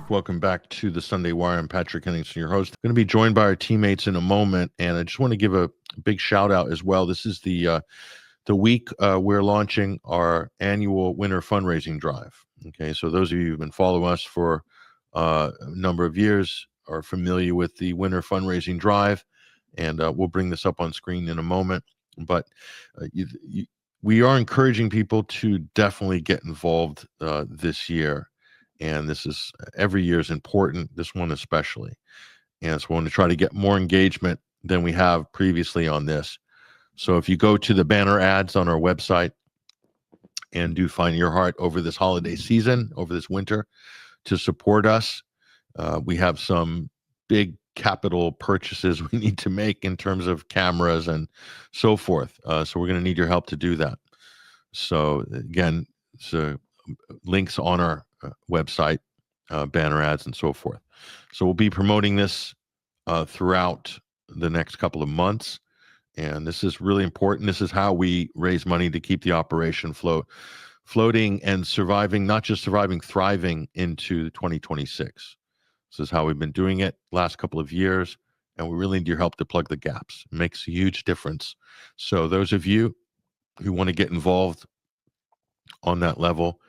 Welcome back to the Sunday Wire. I'm Patrick Henningsen, your host. I'm going to be joined by our teammates in a moment, and I just want to give a big shout out as well. This is the week we're launching our annual winter fundraising drive. Okay, so those of you who've been following us for a number of years are familiar with the winter fundraising drive, and we'll bring this up on screen in a moment. But we are encouraging people to definitely get involved this year. And this is every year is important, this one especially. And so we want to try to get more engagement than we have previously on this. So if you go to the banner ads on our website and do find your heart over this holiday season, over this winter, to support us, we have some big capital purchases we need to make in terms of cameras and so forth. So we're going to need your help to do that. So again, so links on our website, banner ads, and so forth. So we'll be promoting this throughout the next couple of months. And this is really important. This is how we raise money to keep the operation floating and surviving, not just surviving, thriving into 2026. This is how we've been doing it last couple of years. And we really need your help to plug the gaps. It makes a huge difference. So those of you who want to get involved on that level,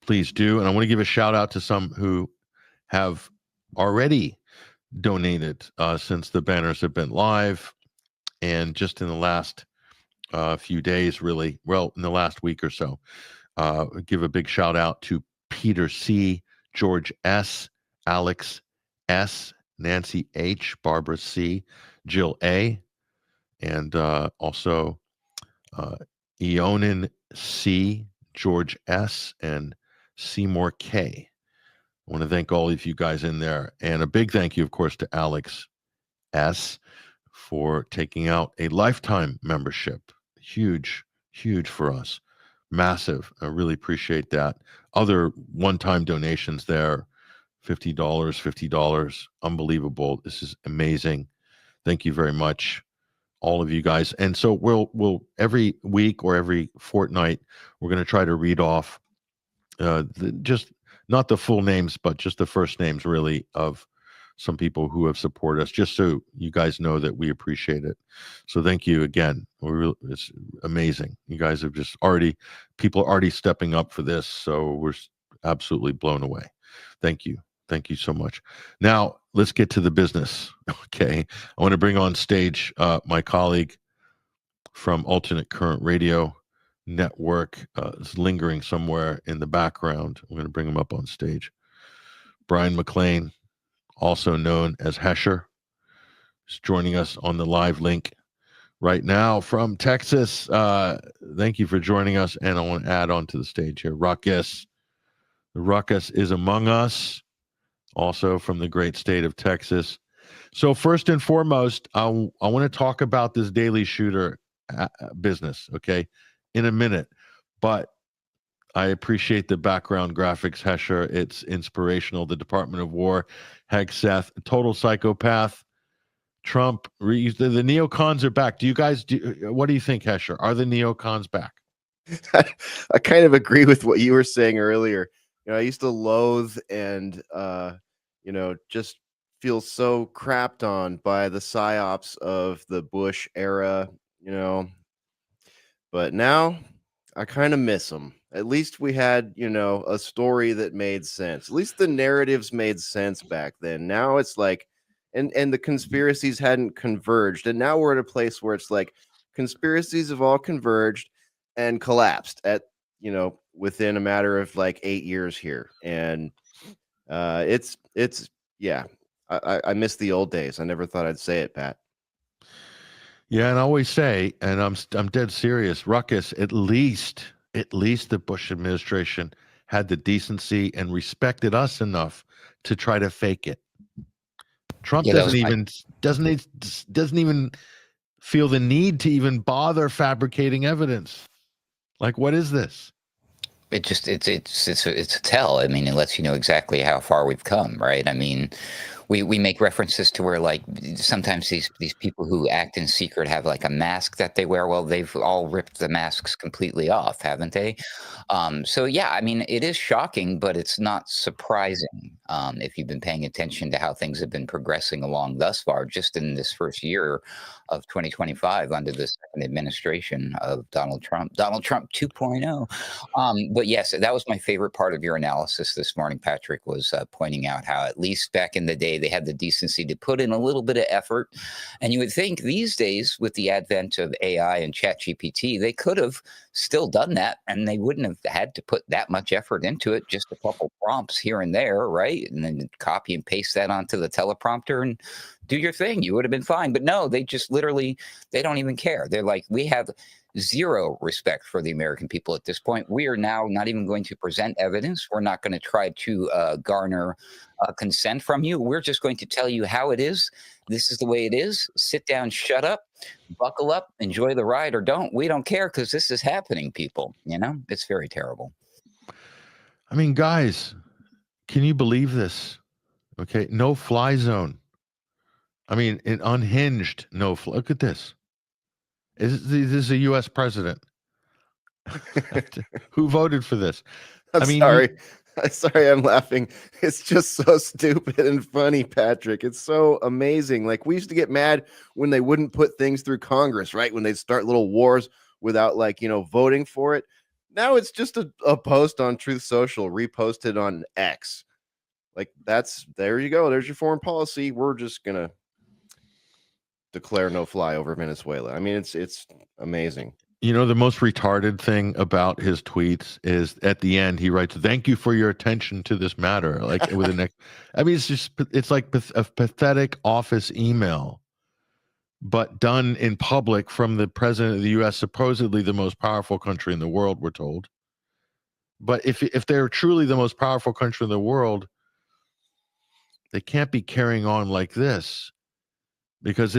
please do. And I want to give a shout out to some who have already donated since the banners have been live. And just in the last few days, really, well, in the last week or so, give a big shout out to Peter C., George S., Alex S., Nancy H., Barbara C., Jill A., and also Eonin C., George S., and Seymour K. I want to thank all of you guys in there. And a big thank you, of course, to Alex S. for taking out a lifetime membership. Huge, huge for us. Massive. I really appreciate that. Other one-time donations there, $50, $50. Unbelievable. This is amazing. Thank you very much, all of you guys. And so we'll every week or every fortnight, we're going to try to read off just not the full names, but just the first names, really, of some people who have supported us, just so you guys know that we appreciate it. So thank you again. It's amazing. You guys have just people are already stepping up for this, so we're absolutely blown away. Thank you. Thank you so much. Now, let's get to the business. Okay. I want to bring on stage my colleague from Alternate Current Radio Network, is lingering somewhere in the background. I'm going to bring him up on stage. Bryan McClain, also known as Hesher, is joining us on the live link right now from Texas. Thank you for joining us. And I want to add on to the stage here, Ruckus. Ruckus is among us, also from the great state of Texas. So first and foremost, I want to talk about this daily shooter business, okay, in a minute. But I appreciate the background graphics, Hesher. It's inspirational. The Department of War, Hegseth, total psychopath. Trump, the neocons are back. What do you think, Hesher? Are the neocons back? I kind of agree with what you were saying earlier. I used to loathe and, just feel so crapped on by the psyops of the Bush era, but now I kind of miss them. At least we had, a story that made sense. At least the narratives made sense back then. Now it's like, and the conspiracies hadn't converged. And now we're at a place where it's like conspiracies have all converged and collapsed at, within a matter of like 8 years here. And yeah, I miss the old days. I never thought I'd say it, Pat. Yeah, and I always say, and I'm dead serious, Ruckus, at least the Bush administration had the decency and respected us enough to try to fake it. Trump doesn't even feel the need to even bother fabricating evidence. Like, what is this? It's a tell. I mean, it lets you know exactly how far we've come, right? I mean, we make references to where like sometimes these people who act in secret have like a mask that they wear. Well, they've all ripped the masks completely off, haven't they? So yeah, I mean, it is shocking, but it's not surprising if you've been paying attention to how things have been progressing along thus far, just in this first year of 2025 under the second administration of Donald Trump 2.0. But yes, that was my favorite part of your analysis this morning, Patrick, was pointing out how at least back in the day they had the decency to put in a little bit of effort. And you would think these days, with the advent of AI and ChatGPT, they could have still done that and they wouldn't have had to put that much effort into it, just a couple prompts here and there, right? And then copy and paste that onto the teleprompter and do your thing. You would have been fine. But no, they just literally, they don't even care. They're like, we have zero respect for the American people at this point. We are now not even going to present evidence. We're not going to try to garner consent from you. We're just going to tell you how it is. This is the way it is. Sit down, shut up, buckle up, enjoy the ride, or don't. We don't care because this is happening, people. You know, it's very terrible. I mean, guys, can you believe this? Okay, no fly zone. I mean, an unhinged no fly. Look at this. This is a U.S. president. Who voted for this? I'm sorry. Sorry, I'm laughing. It's just so stupid and funny, Patrick. It's so amazing. Like, we used to get mad when they wouldn't put things through Congress, right? When they'd start little wars without, like, you know, voting for it. Now it's just a post on Truth Social, reposted on X. Like, there you go. There's your foreign policy. We're just gonna declare no fly over Venezuela. I mean, it's amazing. You know, the most retarded thing about his tweets is at the end he writes, "Thank you for your attention to this matter." Like with an, I mean, it's like a pathetic office email, but done in public from the president of the U.S., supposedly the most powerful country in the world, we're told. But if they're truly the most powerful country in the world, they can't be carrying on like this, because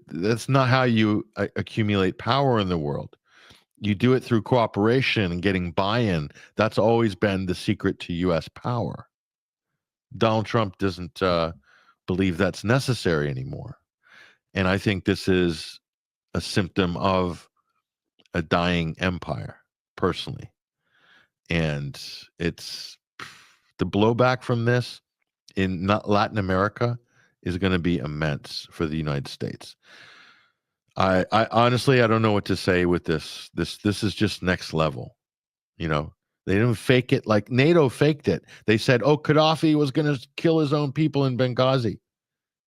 that's not how you accumulate power in the world. You do it through cooperation and getting buy-in. That's always been the secret to U.S. power. Donald Trump doesn't believe that's necessary anymore. And I think this is a symptom of a dying empire, personally. And it's the blowback from this in Latin America is going to be immense for the United States. I honestly, I don't know what to say with this. This is just next level. You know, they didn't fake it like NATO faked it. They said, oh, Gaddafi was going to kill his own people in Benghazi.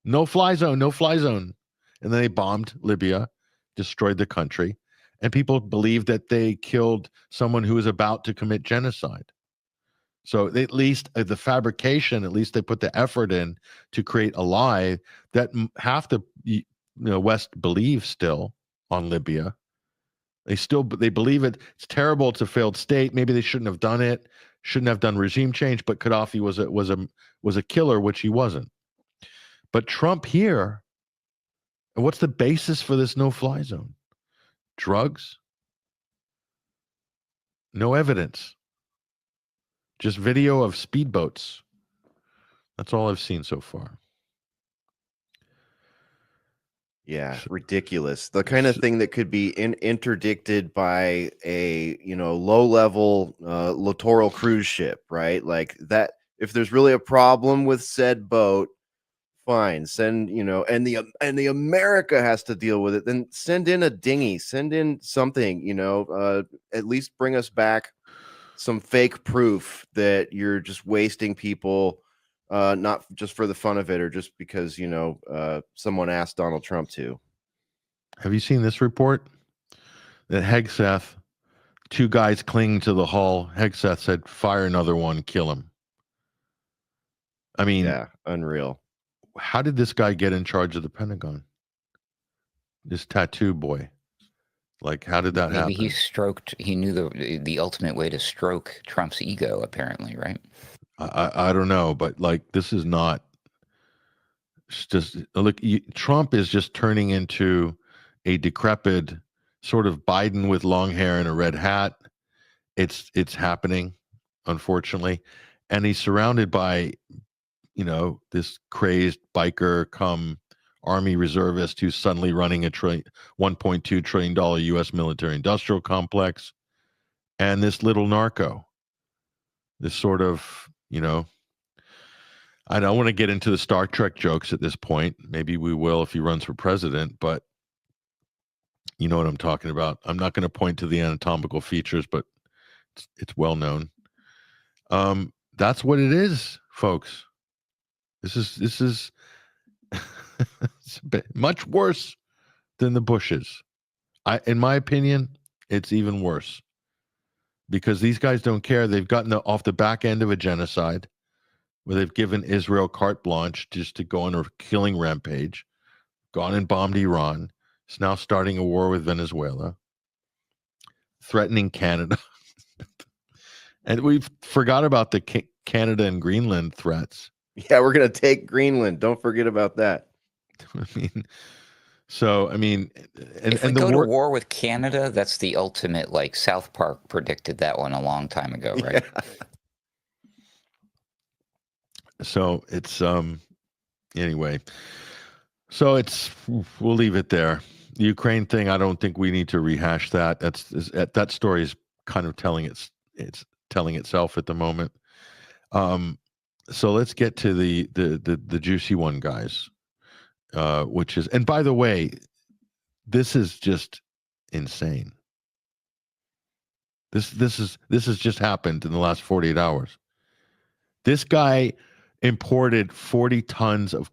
No fly zone, no fly zone. And then they bombed Libya, destroyed the country. And people believed that they killed someone who was about to commit genocide. So at least the fabrication, at least they put the effort in to create a lie that half the West believes still on Libya. They believe it. It's terrible. It's a failed state. Maybe they shouldn't have done it. Shouldn't have done regime change. But Gaddafi was a killer, which he wasn't. But Trump here, what's the basis for this no-fly zone? Drugs? No evidence. Just video of speedboats. That's all I've seen so far. Yeah, ridiculous. The kind of thing that could be interdicted by a, low-level littoral cruise ship, right? Like that. If there's really a problem with said boat, fine, send, and the America has to deal with it. Then send in a dinghy, send in something, at least bring us back some fake proof that you're just wasting people. Not just for the fun of it, or just because someone asked Donald Trump to. Have you seen this report? That Hegseth, 2 guys clinging to the hull. Hegseth said, "Fire another one, kill him." I mean, yeah, unreal. How did this guy get in charge of the Pentagon? This tattoo boy. Like, how did that happen? Maybe he knew the ultimate way to stroke Trump's ego, apparently, right? I don't know, but like, this is not just look. Trump is just turning into a decrepit sort of Biden with long hair and a red hat. It's happening, unfortunately, and he's surrounded by this crazed biker come Army reservist who's suddenly running a $1.2 trillion U.S. military industrial complex, and this little narco, this sort of, I don't want to get into the Star Trek jokes at this point. Maybe we will if he runs for president, but you know what I'm talking about. I'm not going to point to the anatomical features, but it's well known. That's what it is, folks. This is it's a bit, much worse than the Bushes. In my opinion, it's even worse because these guys don't care. They've gotten off the back end of a genocide where they've given Israel carte blanche just to go on a killing rampage, gone and bombed Iran. It's now starting a war with Venezuela, threatening Canada. And we've forgot about the Canada and Greenland threats. Yeah, we're going to take Greenland. Don't forget about that. And if we go to war with Canada, that's the ultimate, like South Park predicted that one a long time ago, right? Yeah. So it's anyway. So we'll leave it there. The Ukraine thing, I don't think we need to rehash that. That story is kind of telling itself at the moment. So let's get to the juicy one, guys. Which is, and by the way, this is just insane. This has just happened in the last 48 hours. This guy imported 40 tons of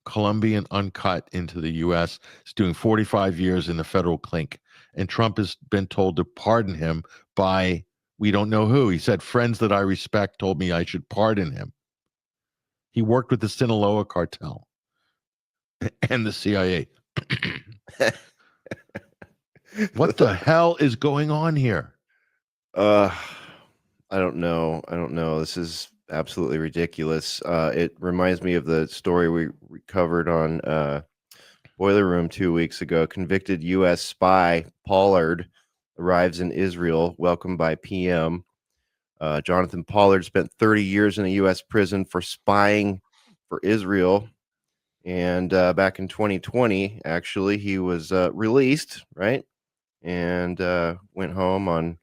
Colombian uncut into the U.S. He's doing 45 years in the federal clink, and Trump has been told to pardon him by we don't know who. He said, friends that I respect told me I should pardon him. He worked with the Sinaloa cartel and the CIA. What the hell is going on here? I don't know. This is absolutely ridiculous. It reminds me of the story we covered on Boiler Room 2 weeks ago. Convicted U.S. spy Pollard arrives in Israel, welcomed by PM. Jonathan Pollard spent 30 years in a U.S. prison for spying for Israel. And back in 2020, actually, he was released, right? And went home on,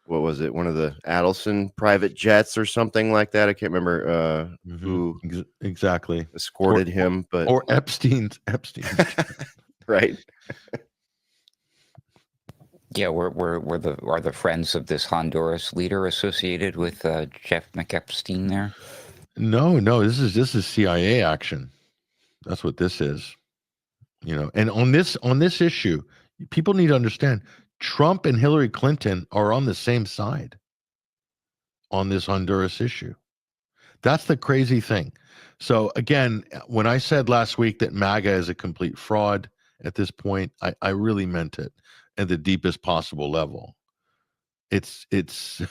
what was it, one of the Adelson private jets or something like that. I can't remember who exactly escorted him, but or Epstein's. Right. Yeah, are the friends of this Honduras leader associated with Jeff McEpstein there? No, this is CIA action. That's what this is. And on this issue, people need to understand Trump and Hillary Clinton are on the same side on this Honduras issue. That's the crazy thing. So again, when I said last week that MAGA is a complete fraud at this point, I really meant it at the deepest possible level. It's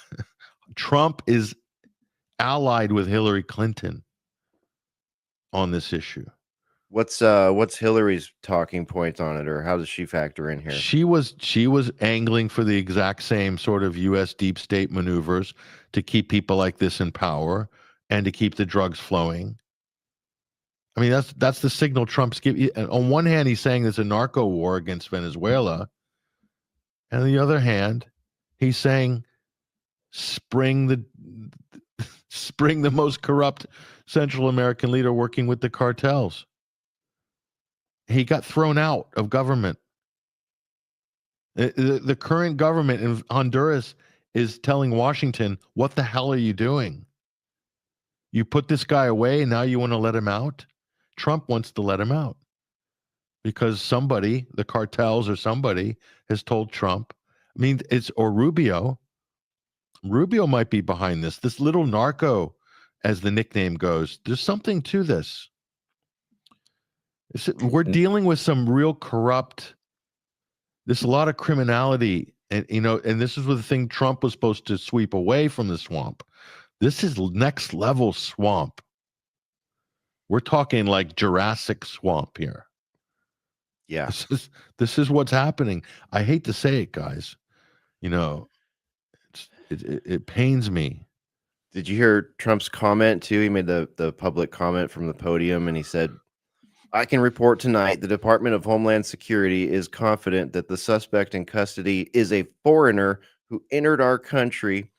Trump is allied with Hillary Clinton on this issue. What's Hillary's talking point on it, or how does she factor in here? She was angling for the exact same sort of U.S. deep state maneuvers to keep people like this in power and to keep the drugs flowing. I mean, that's the signal Trump's giving. On one hand, he's saying there's a narco war against Venezuela, and on the other hand, he's saying spring the most corrupt Central American leader working with the cartels. He got thrown out of government. The current government in Honduras is telling Washington, what the hell are you doing? You put this guy away and now you want to let him out? Trump wants to let him out because somebody, the cartels or somebody, has told Trump. I mean, or Rubio. Rubio might be behind this. This little narco, as the nickname goes. There's something to this. We're dealing with some real corrupt. There's a lot of criminality, and and this is the thing Trump was supposed to sweep away from the swamp. This is next level swamp. We're talking like Jurassic swamp here. Yeah, this is what's happening. I hate to say it, guys. It pains me. Did you hear Trump's comment too? He made the public comment from the podium, and he said, "I can report tonight the Department of Homeland Security is confident that the suspect in custody is a foreigner who entered our country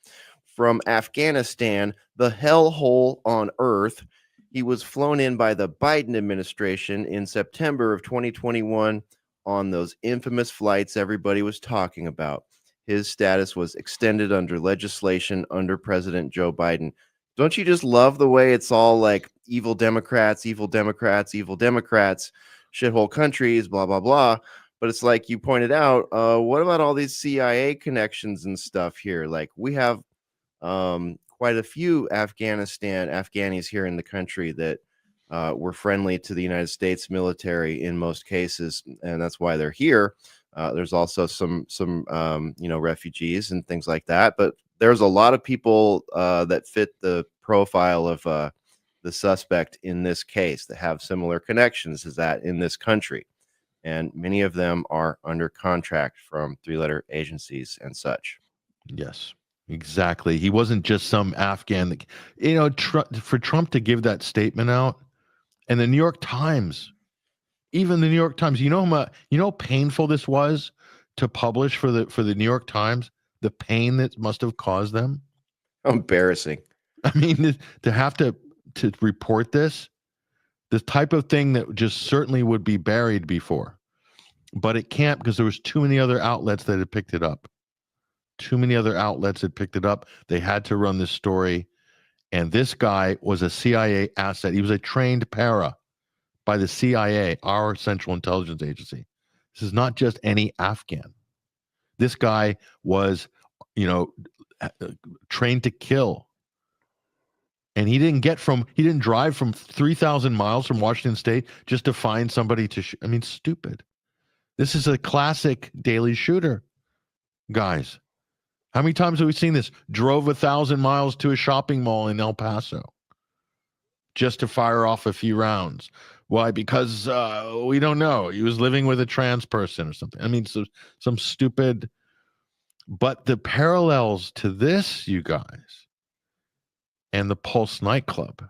from Afghanistan, the hellhole on earth. He was flown in by the Biden administration in September of 2021 on those infamous flights everybody was talking about. His status was extended under legislation under President Joe Biden." Don't you just love the way it's all like evil Democrats, evil Democrats, evil Democrats, shithole countries, blah, blah, blah. But it's like you pointed out, what about all these CIA connections and stuff here? Like we have quite a few Afghanis here in the country that were friendly to the United States military in most cases, and that's why they're here. There's also some refugees and things like that, but there's a lot of people that fit the profile of the suspect in this case that have similar connections as that in this country, and many of them are under contract from three-letter agencies and such. Yes. Exactly. He wasn't just some Afghan that, for Trump to give that statement out, and the New York Times, even the New York Times, how painful this was to publish for the New York Times, the pain that must have caused them. Embarrassing. I mean, to have to report this type of thing that just certainly would be buried before, but it can't because there was too many other outlets that had picked it up. Too many other outlets had picked it up. They had to run this story. And this guy was a CIA asset. He was a trained para by the CIA, our Central Intelligence Agency. This is not just any Afghan. This guy was, trained to kill. And he didn't drive from 3,000 miles from Washington State just to find somebody to stupid. This is a classic daily shooter, guys. How many times have we seen this? Drove 1,000 miles to a shopping mall in El Paso just to fire off a few rounds. Why? Because we don't know. He was living with a trans person or something. I mean, some stupid. But the parallels to this, you guys, and the Pulse nightclub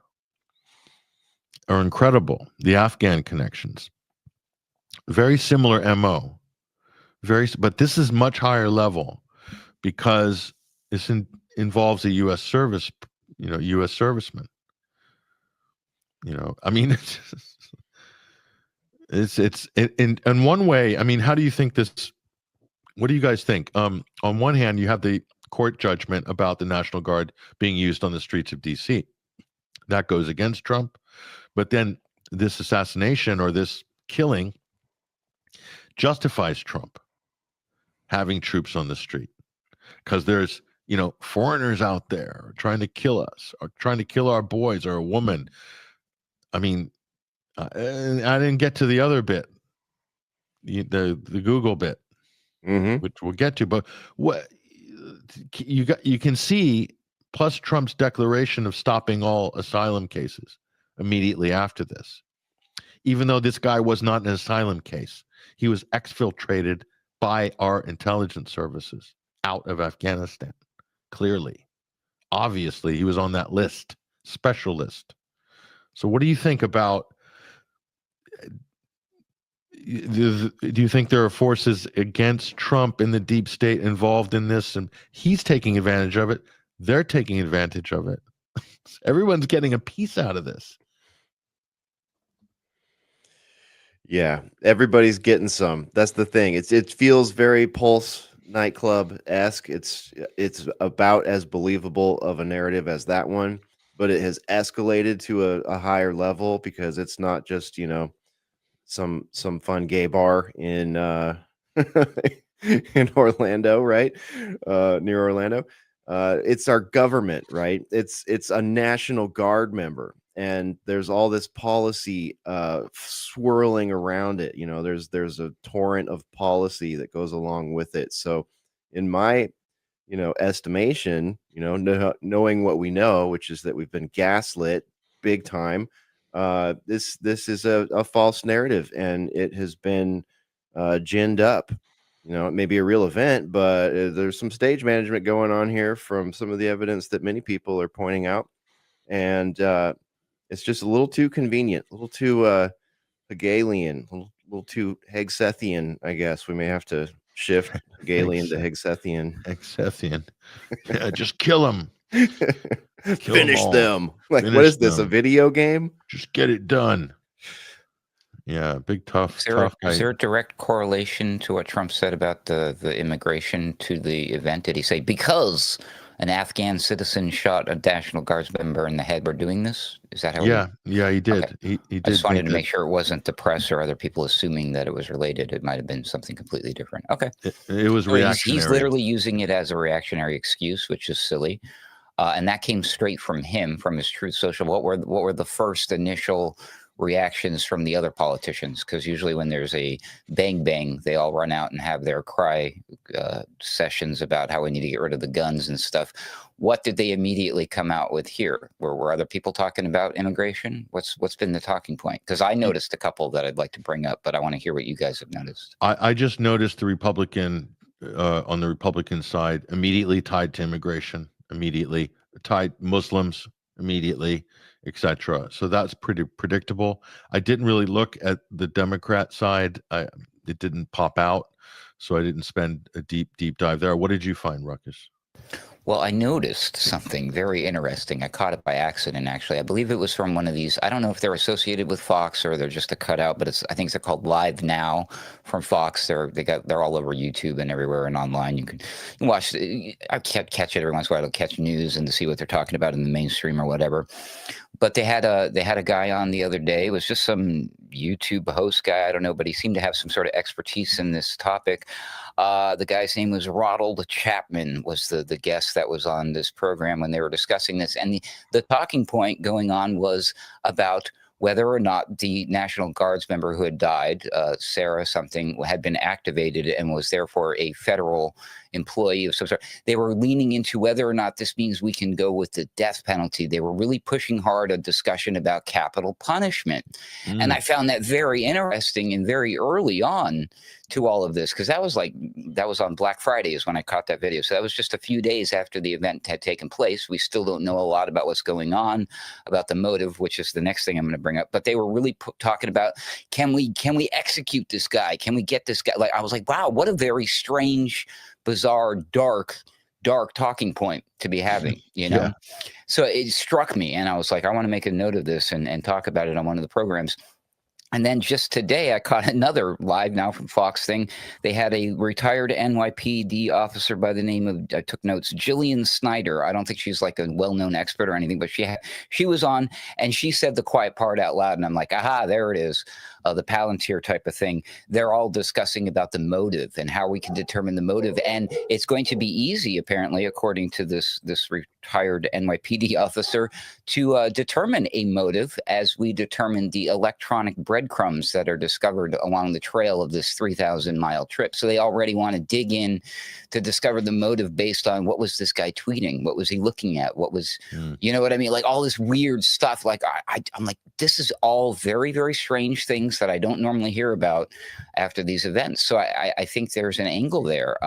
are incredible. The Afghan connections. Very similar MO. But this is much higher level, because this involves a U.S. serviceman. It's in one way. I mean, how do you think this? What do you guys think? On one hand, you have the court judgment about the National Guard being used on the streets of D.C. That goes against Trump, but then this assassination or this killing justifies Trump having troops on the street. Because there's, foreigners out there trying to kill us or trying to kill our boys or a woman. I mean, I didn't get to the other bit, the Google bit, which we'll get to. But what you can see, plus Trump's declaration of stopping all asylum cases immediately after this, even though this guy was not an asylum case, he was exfiltrated by our intelligence services out of Afghanistan. Clearly, obviously, he was on that list, special list. So what do you think about, do you think there are forces against Trump in the deep state involved in this, and he's taking advantage of it? They're taking advantage of it. Everyone's getting a piece out of this. Yeah, everybody's getting some. That's the thing. It feels very Pulse nightclub-esque. It's about as believable of a narrative as that one, but it has escalated to a higher level because it's not just, some fun gay bar in in Orlando, right? Near Orlando. It's our government, right? It's a National Guard member, and there's all this policy swirling around it. There's a torrent of policy that goes along with it. So in my estimation, knowing what we know, which is that we've been gaslit big time, this is a false narrative, and it has been ginned up You know, it may be a real event, but there's some stage management going on here from some of the evidence that many people are pointing out. And it's just a little too convenient, a little too Hegelian, a little too Hegsethyan, I guess. We may have to shift Hegelian to Hegsethyan. Hegsethyan. Yeah, just kill him. Finish them. Like, Finish what is this, them. a video game? Just get it done. Yeah, big tough guy. Is there a direct correlation to what Trump said about the immigration to the event? Did he say, because an Afghan citizen shot a National Guards member in the head, we're doing this? Is that how? Yeah, he did. Okay. He did. I just wanted to make sure it wasn't the press or other people assuming that it was related. It might have been something completely different. Okay. It was reactionary. He's literally using it as a reactionary excuse, which is silly. And that came straight from him, from his Truth Social. What were the first initial reactions from the other politicians? Because usually when there's a bang bang, they all run out and have their cry sessions about how we need to get rid of the guns and stuff. What did they immediately come out with here? Were other people talking about immigration? What's been the talking point? Because I noticed a couple that I'd like to bring up, but I want to hear what you guys have noticed. I just noticed the Republican on the Republican side immediately tied to immigration, immediately tied Muslims, immediately, etc. So that's pretty predictable. I didn't really look at the Democrat side. It didn't pop out, so I didn't spend a deep dive there. What did you find, Ruckus? Well, I noticed something very interesting. I caught it by accident, actually. I believe it was from one of these. I don't know if they're associated with Fox or they're just a cutout, but I think they're called Live Now from Fox. They're all over YouTube and everywhere and online. You can watch. I catch it every once in a while. I'll catch news and to see what they're talking about in the mainstream or whatever. But they had a guy on the other day. It was just some YouTube host guy. I don't know, but he seemed to have some sort of expertise in this topic. The guy's name was Ronald Chapman, was the guest that was on this program when they were discussing this. And the talking point going on was about whether or not the National Guards member who had died, Sarah something, had been activated and was therefore a federal employee of some sort. They were leaning into whether or not this means we can go with the death penalty. They were really pushing hard a discussion about capital punishment. And I found that very interesting and very early on to all of this, because that was on Black Friday is when I caught that video. So that was just a few days after the event had taken place. We still don't know a lot about what's going on, about the motive, which is the next thing I'm going to bring up. But they were really talking about, can we execute this guy? Can we get this guy? Like, I was like, wow, what a very strange, bizarre, dark talking point to be having, you know? Yeah. So it struck me and I was like, I want to make a note of this and talk about it on one of the programs. And then just today, I caught another Live Now from Fox thing. They had a retired NYPD officer by the name of, I took notes, Jillian Snyder. I don't think she's like a well-known expert or anything, but she was on and she said the quiet part out loud. And I'm like, aha, there it is. The Palantir type of thing. They're all discussing about the motive and how we can determine the motive. And it's going to be easy, apparently, according to this retired NYPD officer, to determine a motive as we determine the electronic breadcrumbs that are discovered along the trail of this 3,000-mile trip. So they already want to dig in to discover the motive based on what was this guy tweeting? What was he looking at? What was, you know what I mean? Like all this weird stuff. Like I'm like, this is all very, very strange things that I don't normally hear about after these events. So I think there's an angle there.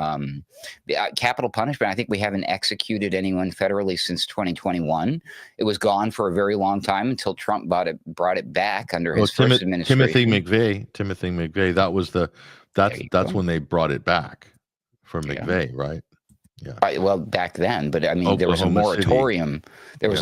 Capital punishment, I think we haven't executed anyone federally since 2021. It was gone for a very long time until Trump brought it back under his first administration. Timothy McVeigh, that's when they brought it back for McVeigh, right? Yeah. Right, well, back then, but I mean, Oklahoma there was a moratorium. City. There was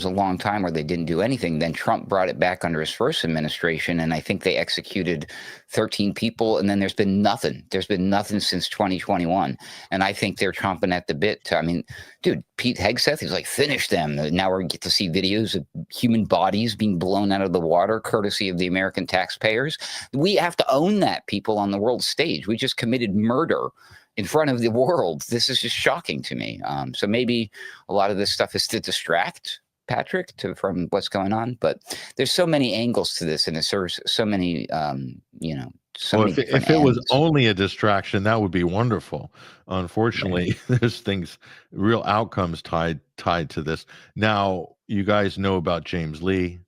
a long time where they didn't do anything. Then Trump brought it back under his first administration, and I think they executed 13 people. And then there's been nothing. There's been nothing since 2021, and I think they're chomping at the bit. I mean, dude, Pete Hegseth, he's like, finish them. Now we get to see videos of human bodies being blown out of the water, courtesy of the American taxpayers. We have to own that, people, on the world stage. We just committed murder in front of the world. This is just shocking to me. So maybe a lot of this stuff is to distract Patrick from what's going on, but there's so many angles to this, and it serves so many, if it was only a distraction, that would be wonderful. Unfortunately, there's real outcomes tied to this. Now, you guys know about James Lee,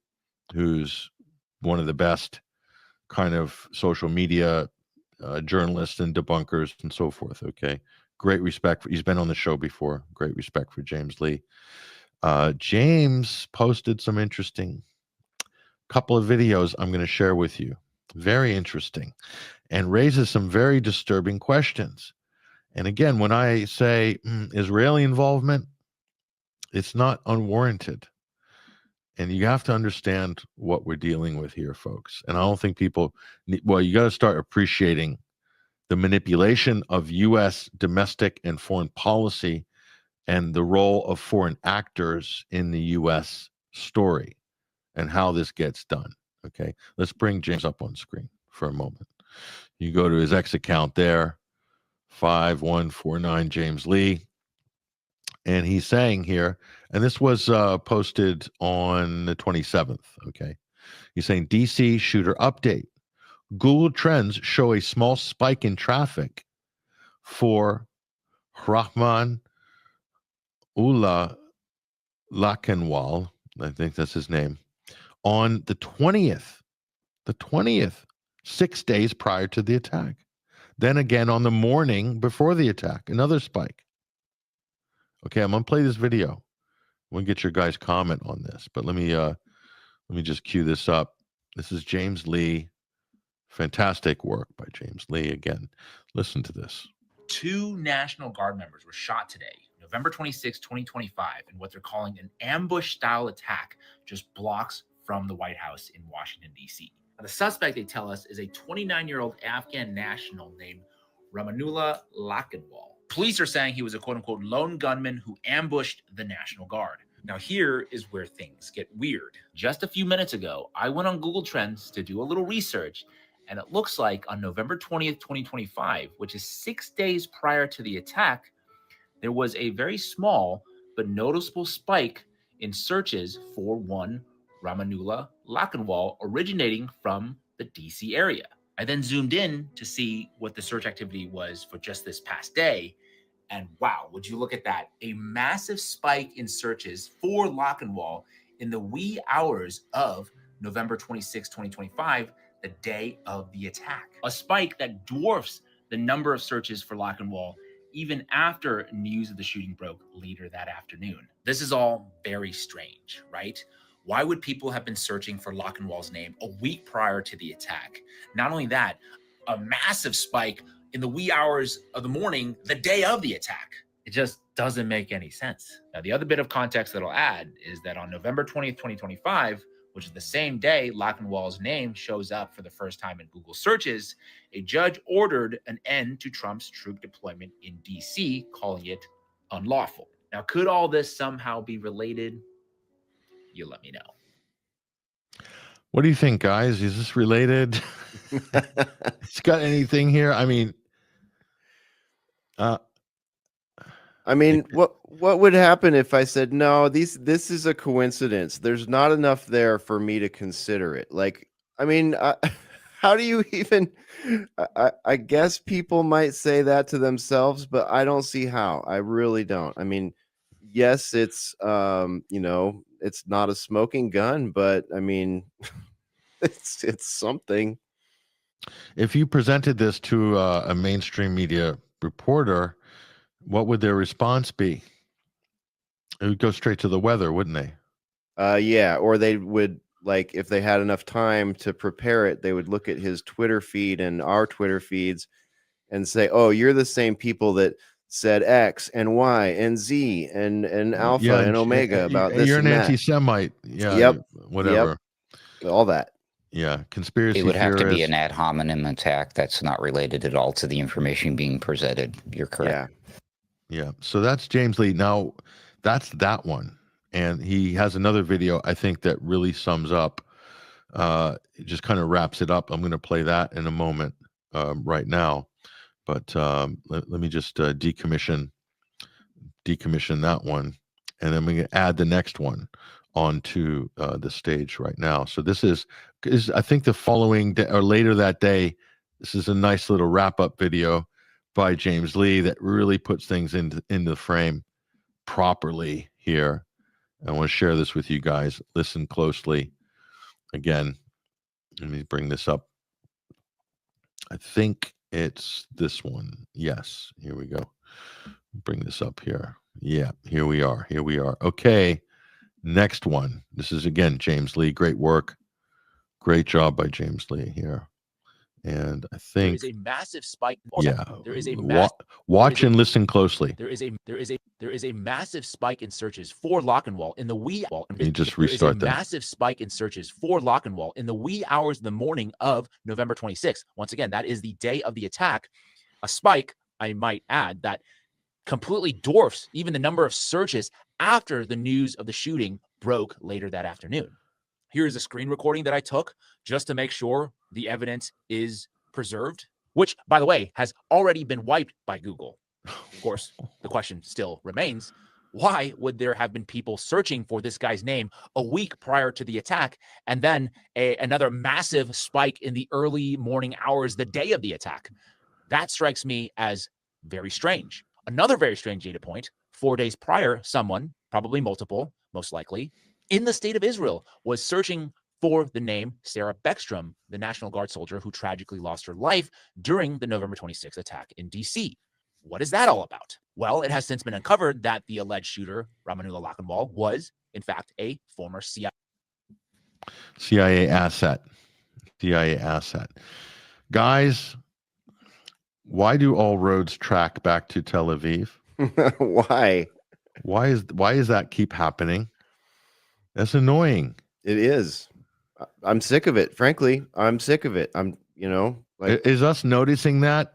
who's one of the best kind of social media journalists and debunkers and so forth. Okay, great respect for. He's been on the show before. Great respect for James Lee. James posted some interesting couple of videos I'm going to share with you. Very interesting, and raises some very disturbing questions. And again, when I say Israeli involvement, it's not unwarranted. And you have to understand what we're dealing with here, folks. And I don't think people, well, you got to start appreciating the manipulation of U.S. domestic and foreign policy and the role of foreign actors in the U.S. story and how this gets done. Okay, let's bring James up on screen for a moment. You go to his X account there, 5149 James Lee. And he's saying here, and this was posted on the 27th, okay? He's saying, DC shooter update. Google Trends show a small spike in traffic for Rahman Ullah Lakanwal, I think that's his name, on the 20th, 6 days prior to the attack. Then again on the morning before the attack, another spike. Okay, I'm gonna play this video. I'm gonna get your guys' comment on this, but let me just cue this up. This is James Lee. Fantastic work by James Lee again. Listen to this. 2 National Guard members were shot today, November 26, 2025, in what they're calling an ambush-style attack just blocks from the White House in Washington, D.C. Now, the suspect, they tell us, is a 29-year-old Afghan national named Rahmanullah Lakanwal. Police are saying he was a quote-unquote lone gunman who ambushed the National Guard. Now, here is where things get weird. Just a few minutes ago, I went on Google Trends to do a little research, and it looks like on November 20th, 2025, which is 6 days prior to the attack, there was a very small but noticeable spike in searches for one Rahmanullah Lakanwal originating from the DC area. I then zoomed in to see what the search activity was for just this past day. And wow, would you look at that? A massive spike in searches for Lakanwal in the wee hours of November 26, 2025, the day of the attack. A spike that dwarfs the number of searches for Lakanwal even after news of the shooting broke later that afternoon. This is all very strange, right? Why would people have been searching for Lakanwal's name a week prior to the attack? Not only that, a massive spike in the wee hours of the morning, the day of the attack. It just doesn't make any sense. Now, the other bit of context that I'll add is that on November 20th, 2025, which is the same day Lakanwal's name shows up for the first time in Google searches, a judge ordered an end to Trump's troop deployment in DC, calling it unlawful. Now, could all this somehow be related? You let me know. What do you think, guys? Is this related? It's got anything here? I mean, what would happen if I said, no, this is a coincidence. There's not enough there for me to consider it. Like, I mean, how do you even, I guess people might say that to themselves, but I don't see how. I really don't. I mean, yes, it's, it's not a smoking gun, but I mean, it's something. If you presented this to a mainstream media reporter, what would their response be? It would go straight to the weather, wouldn't they? Yeah, or they would, like, if they had enough time to prepare it, they would look at his Twitter feed and our Twitter feeds and say, oh, you're the same people that said X and Y and Z and Alpha and Omega about this. You're and an that. anti-Semite. Yeah. Yep. Whatever. Yep. All that. Yeah. Conspiracy It would have theorists. to be an ad hominem attack that's not related at all to the information being presented. You're correct. Yeah. So that's James Lee. Now, that's that one. And he has another video, I think, that really sums up, it just kind of wraps it up. I'm going to play that in a moment right now. But let me just decommission that one. And then we're going to add the next one onto the stage right now. So this is I think the following day or later that day, this is a nice little wrap-up video by James Lee that really puts things into the frame properly here. I want to share this with you guys. Listen closely. Again, let me bring this up. I think It's this one. Yes. Here we go. Bring this up here. Yeah, here we are. Here we are. Okay. Next one. This is again James Lee. Great work. Great job by James Lee here. And I There think is a massive spike. yeah. There is a Watch and listen closely. There is a massive spike in searches for Lochinwall in the wee. Let me just restart that. Massive spike in searches for Lochinwall in the wee hours of the morning of November 26th. Once again, that is the day of the attack. A spike, I might add, that completely dwarfs even the number of searches after the news of the shooting broke later that afternoon. Here is a screen recording that I took just to make sure the evidence is preserved, which, by the way, has already been wiped by Google. Of course, the question still remains, why would there have been people searching for this guy's name a week prior to the attack, and then another massive spike in the early morning hours the day of the attack? That strikes me as very strange. Another very strange data point, 4 days prior, someone, probably multiple, most likely, in the state of Israel was searching for the name Sarah Beckstrom, the National Guard soldier who tragically lost her life during the November 26th attack in D.C. What is that all about? Well, it has since been uncovered that the alleged shooter, Ramanullah Lochinwall, was, in fact, a former CIA asset. CIA asset. Guys, why do all roads track back to Tel Aviv? Why? Why is that keep happening? That's annoying. It is. I'm sick of it. Frankly, I'm sick of it. I'm, like, is us noticing that?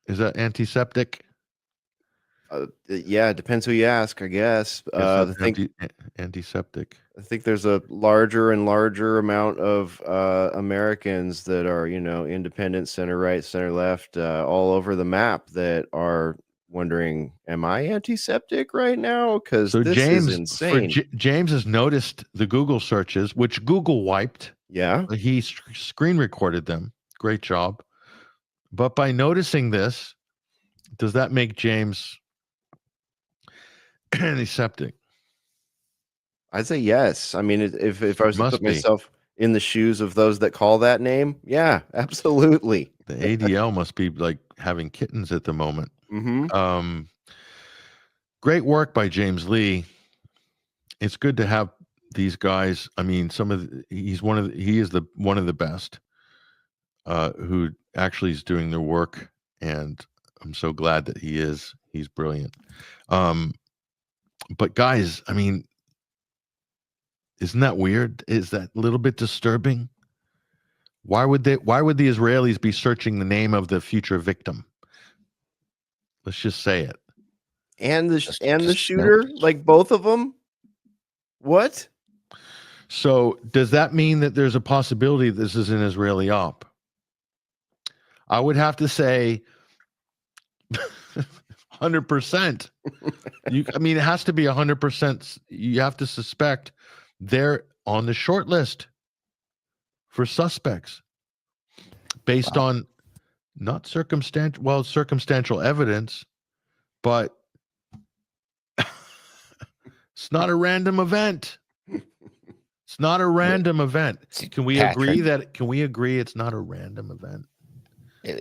Is that antiseptic? Yeah, it depends who you ask, I guess. Antiseptic. I think there's a larger and larger amount of Americans that are, independent, center right, center left, all over the map that are wondering, am I antiseptic right now? Because this is insane. James has noticed the Google searches, which Google wiped. Yeah. He screen recorded them. Great job. But by noticing this, does that make James antiseptic? I'd say yes. I mean, if I was to put myself in the shoes of those that call that name, yeah, absolutely. The ADL must be like having kittens at the moment. Mm-hmm. Great work by James Lee. It's good to have these guys. I mean, he is one of the best who actually is doing their work, and I'm so glad that he is. He's brilliant. But guys, I mean, isn't that weird? Is that a little bit disturbing? Why would the Israelis be searching the name of the future victim? Let's just say it. And the shooter, like both of them? What? So does that mean that there's a possibility this is an Israeli op? I would have to say 100%. I mean, it has to be 100%. You have to suspect they're on the short list for suspects based on not circumstantial evidence, but it's not a random event. It's not a random event. Can we agree it's not a random event?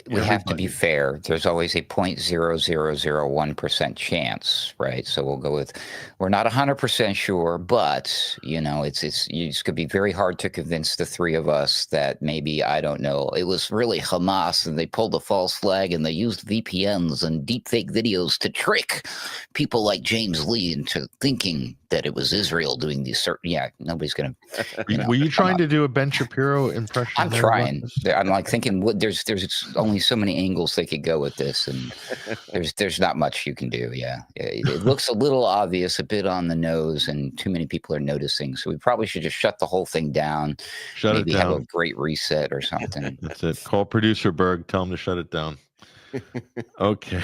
We have to be fair. There's always a 0.0001% chance, right? So we'll go with, we're not 100% sure, but it's could be very hard to convince the three of us that maybe, I don't know, it was really Hamas and they pulled a false flag and they used VPNs and deepfake videos to trick people like James Lee into thinking that it was Israel doing these certain. Yeah, nobody's gonna. Were you trying to do a Ben Shapiro impression? I'm trying. I'm like thinking, there's only so many angles they could go with this, and there's not much you can do. Yeah, it looks a little obvious, a bit on the nose, and too many people are noticing. So we probably should just shut the whole thing down. Maybe have a great reset or something. That's it. Call producer Berg. Tell him to shut it down. Okay,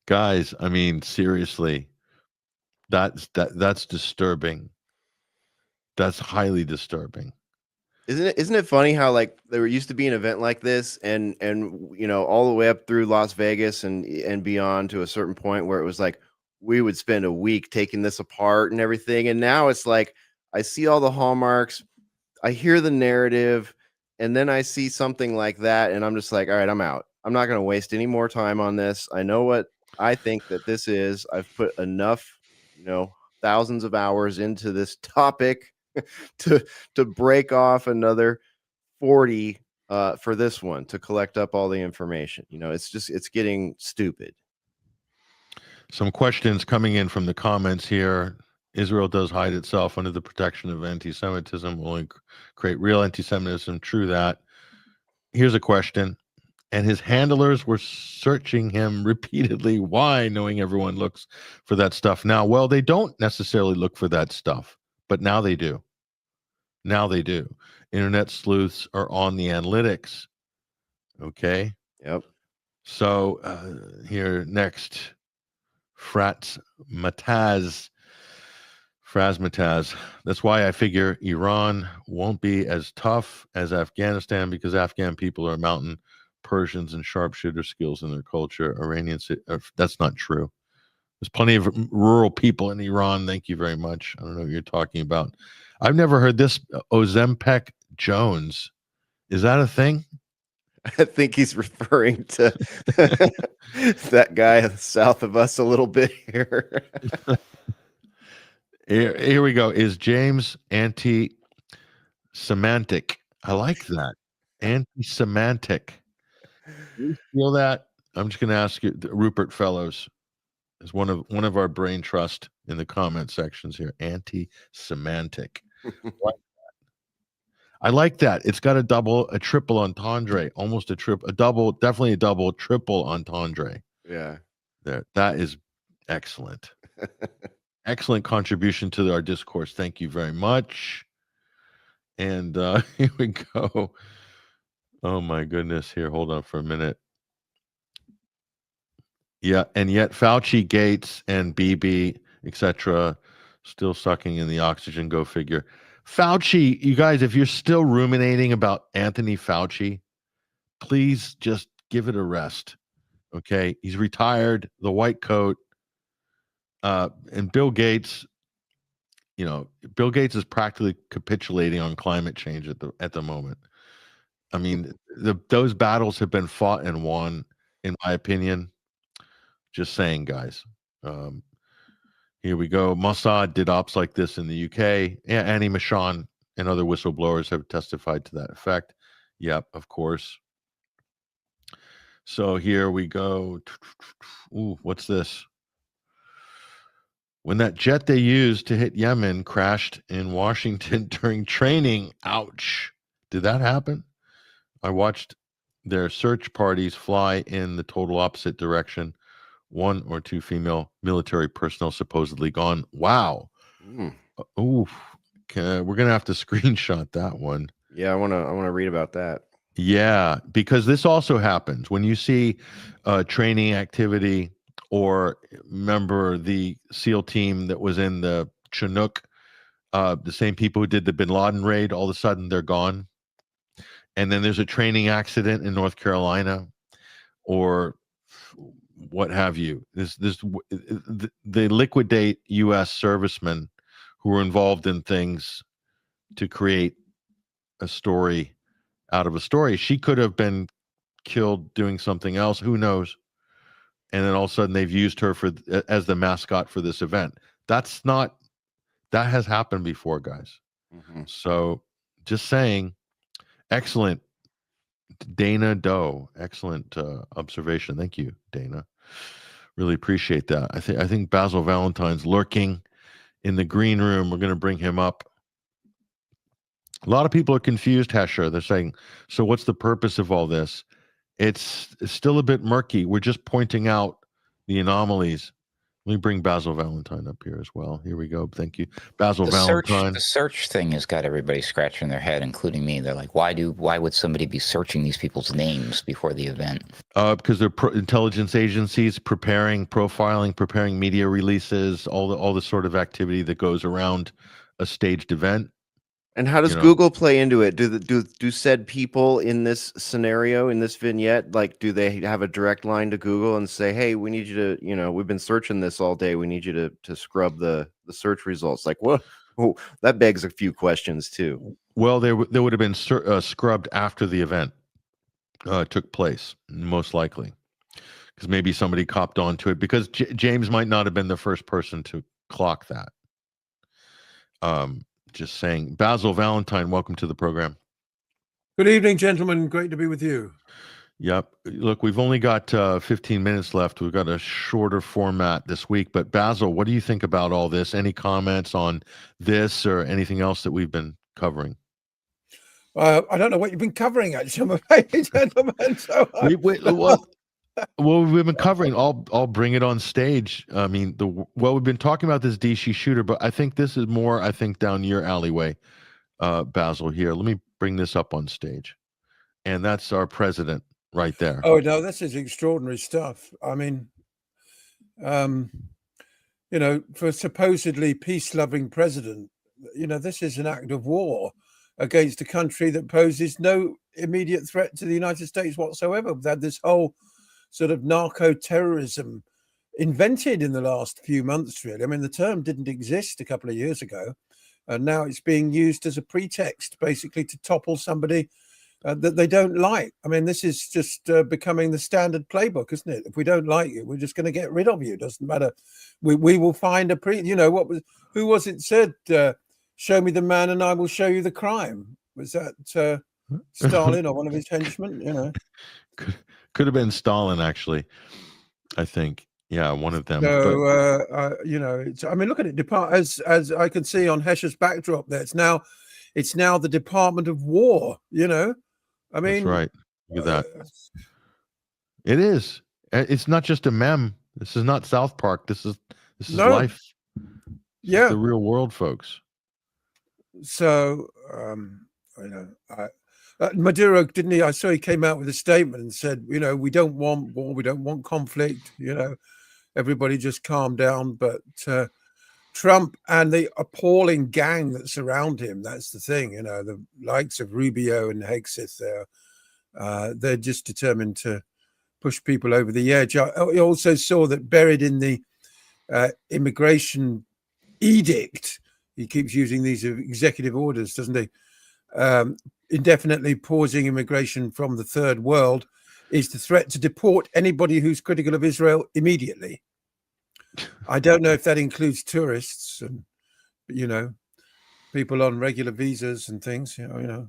guys. I mean, seriously. That's disturbing. That's highly disturbing. Isn't it funny how like there used to be an event like this and all the way up through Las Vegas and beyond to a certain point where it was like we would spend a week taking this apart and everything, and now it's like I see all the hallmarks, I hear the narrative, and then I see something like that, and I'm just like, all right, I'm out. I'm not going to waste any more time on this. I know what I think that this is. I've put enough, thousands of hours into this topic to break off another 40 for this one, to collect up all the information. It's getting stupid. Some questions coming in from the comments here. Israel does hide itself under the protection of anti-Semitism, will create real anti-Semitism. True that. Here's a question. And his handlers were searching him repeatedly. Why, knowing everyone looks for that stuff now? Well, they don't necessarily look for that stuff, but now they do. Now they do. Internet sleuths are on the analytics. Okay. Yep. So here next, Frazmataz. That's why I figure Iran won't be as tough as Afghanistan, because Afghan people are mountain Persians and sharpshooter skills in their culture. Iranians, that's not true. There's plenty of rural people in Iran. Thank you very much. I don't know what you're talking about. I've never heard this. Ozempic Jones. Is that a thing? I think he's referring to that guy south of us a little bit here. Here we go. Is James anti-semantic? I like that. Anti-semantic. You feel that? I'm just going to ask you, Rupert Fellows is one of our brain trust in the comment sections here. Anti-semantic. I like that. It's got a triple entendre, almost a double, definitely a double, triple entendre. Yeah. That is excellent. Excellent contribution to our discourse. Thank you very much. And here we go. Oh my goodness. Here, hold on for a minute. Yeah, and yet Fauci, Gates, and Bibi, etc., still sucking in the oxygen. Go figure. Fauci, you guys, if you're still ruminating about Anthony Fauci, please just give it a rest. Okay, he's retired. The white coat. And Bill Gates, Bill Gates is practically capitulating on climate change at the moment. I mean, those battles have been fought and won, in my opinion. Just saying, guys. Here we go. Mossad did ops like this in the UK. Annie Machon and other whistleblowers have testified to that effect. Yep, of course. So here we go. Ooh, what's this? When that jet they used to hit Yemen crashed in Washington during training. Ouch. Did that happen? I watched their search parties fly in the total opposite direction. 1 or 2 female military personnel supposedly gone. Wow. Ooh. We're going to have to screenshot that one. Yeah, I want to read about that. Yeah, because this also happens when you see training activity, or remember the SEAL team that was in the Chinook, the same people who did the Bin Laden raid, all of a sudden they're gone. And then there's a training accident in North Carolina, or what have you. They liquidate U.S. servicemen who were involved in things to create a story out of a story. She could have been killed doing something else. Who knows? And then all of a sudden they've used her as the mascot for this event. That has happened before, guys. Mm-hmm. So just saying, excellent. Dana Doe, excellent observation. Thank you, Dana. Really appreciate that. I think Basil Valentine's lurking in the green room. We're going to bring him up. A lot of people are confused, Hesher. They're saying, so what's the purpose of all this? It's still a bit murky. We're just pointing out the anomalies. Let me bring Basil Valentine up here as well. Here we go. Thank you. Basil Valentine. The search thing has got everybody scratching their head, including me. They're like, why would somebody be searching these people's names before the event? Because they're intelligence agencies profiling, preparing media releases, all the sort of activity that goes around a staged event. And how does Google play into it? Do said people in this scenario, in this vignette, like, do they have a direct line to Google and say, hey, we need you to, we've been searching this all day. We need you to scrub the search results. Like, what? Oh, that begs a few questions too. Well, they would have been scrubbed after the event took place, most likely, because maybe somebody copped onto it. Because James might not have been the first person to clock that. Just saying. Basil, Valentine, welcome to the program. Good evening, gentlemen. Great to be with you. Yep. Look, we've only got 15 minutes left. We've got a shorter format this week. But Basil, what do you think about all this? Any comments on this or anything else that we've been covering? I don't know what you've been covering, actually, I'm afraid, gentlemen. So, well, we've been covering. I'll bring it on stage. I mean, we've been talking about this DC shooter, but I think this is more, down your alleyway, Basil. Here, let me bring this up on stage, and that's our president right there. Oh no, this is extraordinary stuff. I mean, you know, for a supposedly peace-loving president, you know, this is an act of war against a country that poses no immediate threat to the United States whatsoever. We've had this whole sort of narco-terrorism invented in the last few months, really. I mean, the term didn't exist a couple of years ago, and now it's being used as a pretext, basically, to topple somebody that they don't like. I mean, this is just becoming the standard playbook, isn't it? If we don't like you, we're just going to get rid of you. Doesn't matter. We will find you know, who was it said, show me the man and I will show you the crime? Was that Stalin or one of his henchmen? You know, could have been Stalin, actually. I think, yeah, one of them. So you know, I mean, look at it. As I can see on Hesher's backdrop there, it's now the Department of War. You know, I mean, that's right. Look at that. It is. It's not just a meme. This is not South Park. This is life. Yeah, the real world, folks. So, you know, Maduro, didn't he? I saw he came out with a statement and said, you know, we don't want war, we don't want conflict, you know, everybody just calm down. But Trump and the appalling gang that surround him, that's the thing, you know, the likes of Rubio and Hegseth, they're just determined to push people over the edge. I also saw that buried in the immigration edict, he keeps using these executive orders, doesn't he? Indefinitely pausing immigration from the third world is the threat to deport anybody who's critical of Israel immediately. I don't know if that includes tourists and, you know, people on regular visas and things, you know.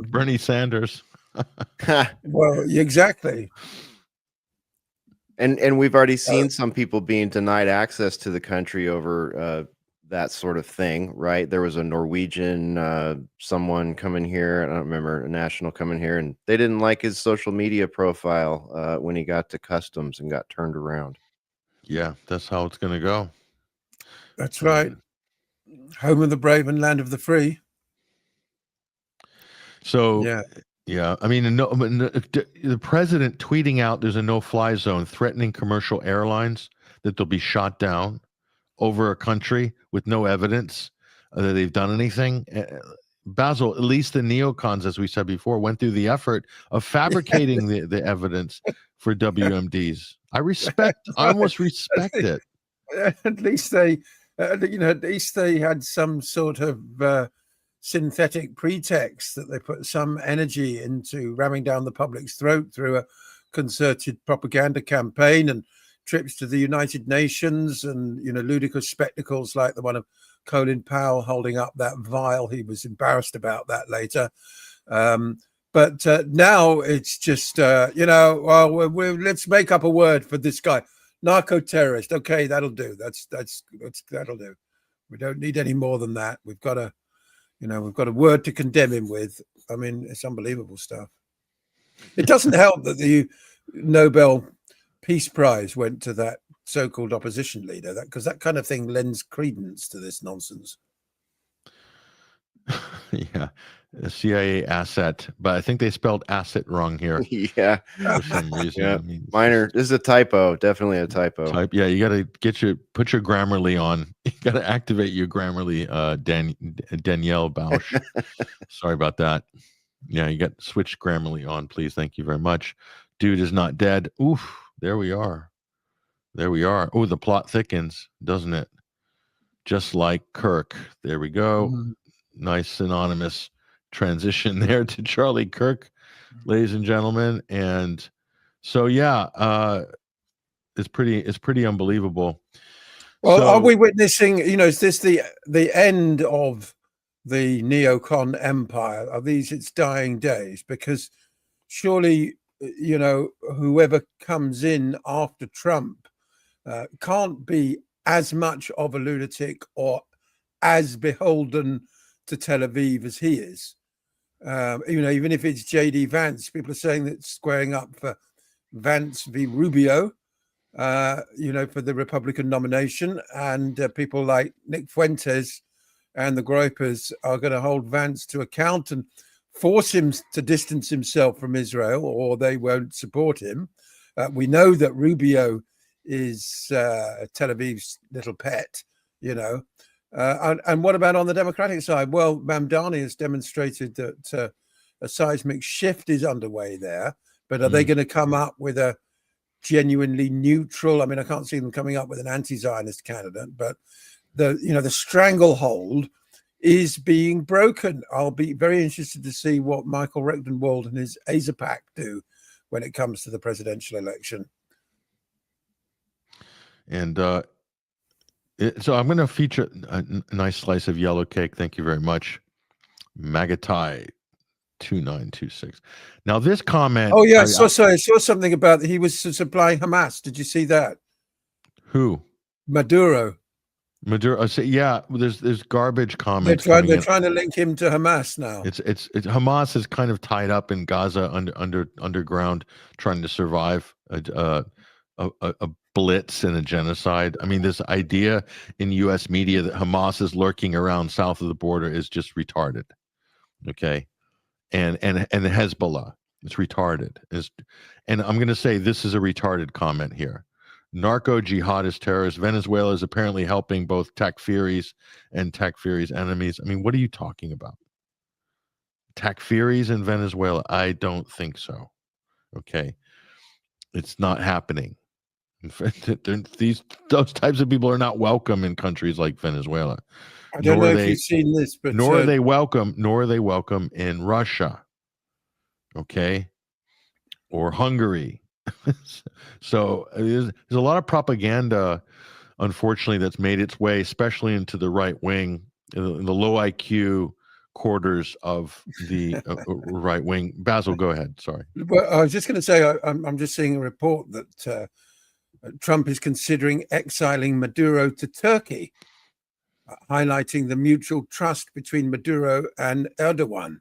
Bernie Sanders. Well, exactly. And we've already seen some people being denied access to the country over that sort of thing, right? There was a Norwegian someone coming here, I don't remember, a national coming here, and they didn't like his social media profile when he got to customs and got turned around. Yeah, that's how it's going to go. That's right. Home of the brave and land of the free. So, yeah. I mean, the president tweeting out there's a no-fly zone threatening commercial airlines that they'll be shot down over a country with no evidence that they've done anything. Basil, at least the neocons, as we said before, went through the effort of fabricating the evidence for WMDs. I almost respect it. At least they, you know, at least they had some sort of synthetic pretext that they put some energy into ramming down the public's throat through a concerted propaganda campaign and trips to the United Nations and, you know, ludicrous spectacles like the one of Colin Powell holding up that vial. He was embarrassed about that later. But now it's just, you know, well, let's make up a word for this guy. Narco-terrorist. Okay, that'll do. That'll do. We don't need any more than that. We've got a word to condemn him with. I mean, it's unbelievable stuff. It doesn't help that the Nobel Peace Prize went to that so-called opposition leader, because that kind of thing lends credence to this nonsense. Yeah, a CIA asset, but I think they spelled asset wrong here. Yeah, for some reason. Yeah. I mean, Minor. This is a typo. Definitely a typo. Yeah, you got to put your Grammarly on. You got to activate your Grammarly. Danielle Bausch. Sorry about that. Yeah, you got to switch Grammarly on, please. Thank you very much. Dude is not dead. Oof. There we are. Oh, the plot thickens, doesn't it? Just like Kirk. There we go. nice synonymous transition there to Charlie Kirk, ladies and gentlemen. And so, yeah, it's pretty unbelievable. Well, So, are we witnessing, is this the end of the neocon empire? Are these its dying days? Because surely, whoever comes in after Trump can't be as much of a lunatic or as beholden to Tel Aviv as he is. Even if it's J.D. Vance, people are saying that squaring up for Vance v. Rubio, for the Republican nomination, and people like Nick Fuentes and the Groypers are going to hold Vance to account and force him to distance himself from Israel, or they won't support him. We know that Rubio is Tel Aviv's little pet, and what about on the Democratic side? Well, Mamdani has demonstrated that a seismic shift is underway there, but are they going to come up with a genuinely neutral? I mean, I can't see them coming up with an anti-Zionist candidate, but the stranglehold is being broken. I'll be very interested to see what Michael Rechtenwald and his AZAPAC do when it comes to the presidential election. And so I'm going to feature a nice slice of yellow cake. Thank you very much. Magatai 2926. Now this comment. Oh yeah, I saw something about he was supplying Hamas. Did you see that? Who? Maduro. So, yeah, there's garbage comments. They're trying to link him to Hamas now. It's Hamas is kind of tied up in Gaza underground, trying to survive a blitz and a genocide. I mean, this idea in U.S. media that Hamas is lurking around south of the border is just retarded. Okay, and Hezbollah, it's retarded. And I'm going to say this is a retarded comment here. Narco jihadist terrorists. Venezuela is apparently helping both Takfiris and Takfiris' enemies. I mean, what are you talking about? Takfiris in Venezuela? I don't think so. Okay, it's not happening. In fact, those types of people are not welcome in countries like Venezuela. I don't know if you've seen this, but nor are they welcome in Russia. Okay, or Hungary. So there's a lot of propaganda, unfortunately, that's made its way, especially into the right wing, in the low IQ quarters of the right wing. Basil, go ahead. Sorry. Well, I was just going to say, I'm just seeing a report that Trump is considering exiling Maduro to Turkey, highlighting the mutual trust between Maduro and Erdogan,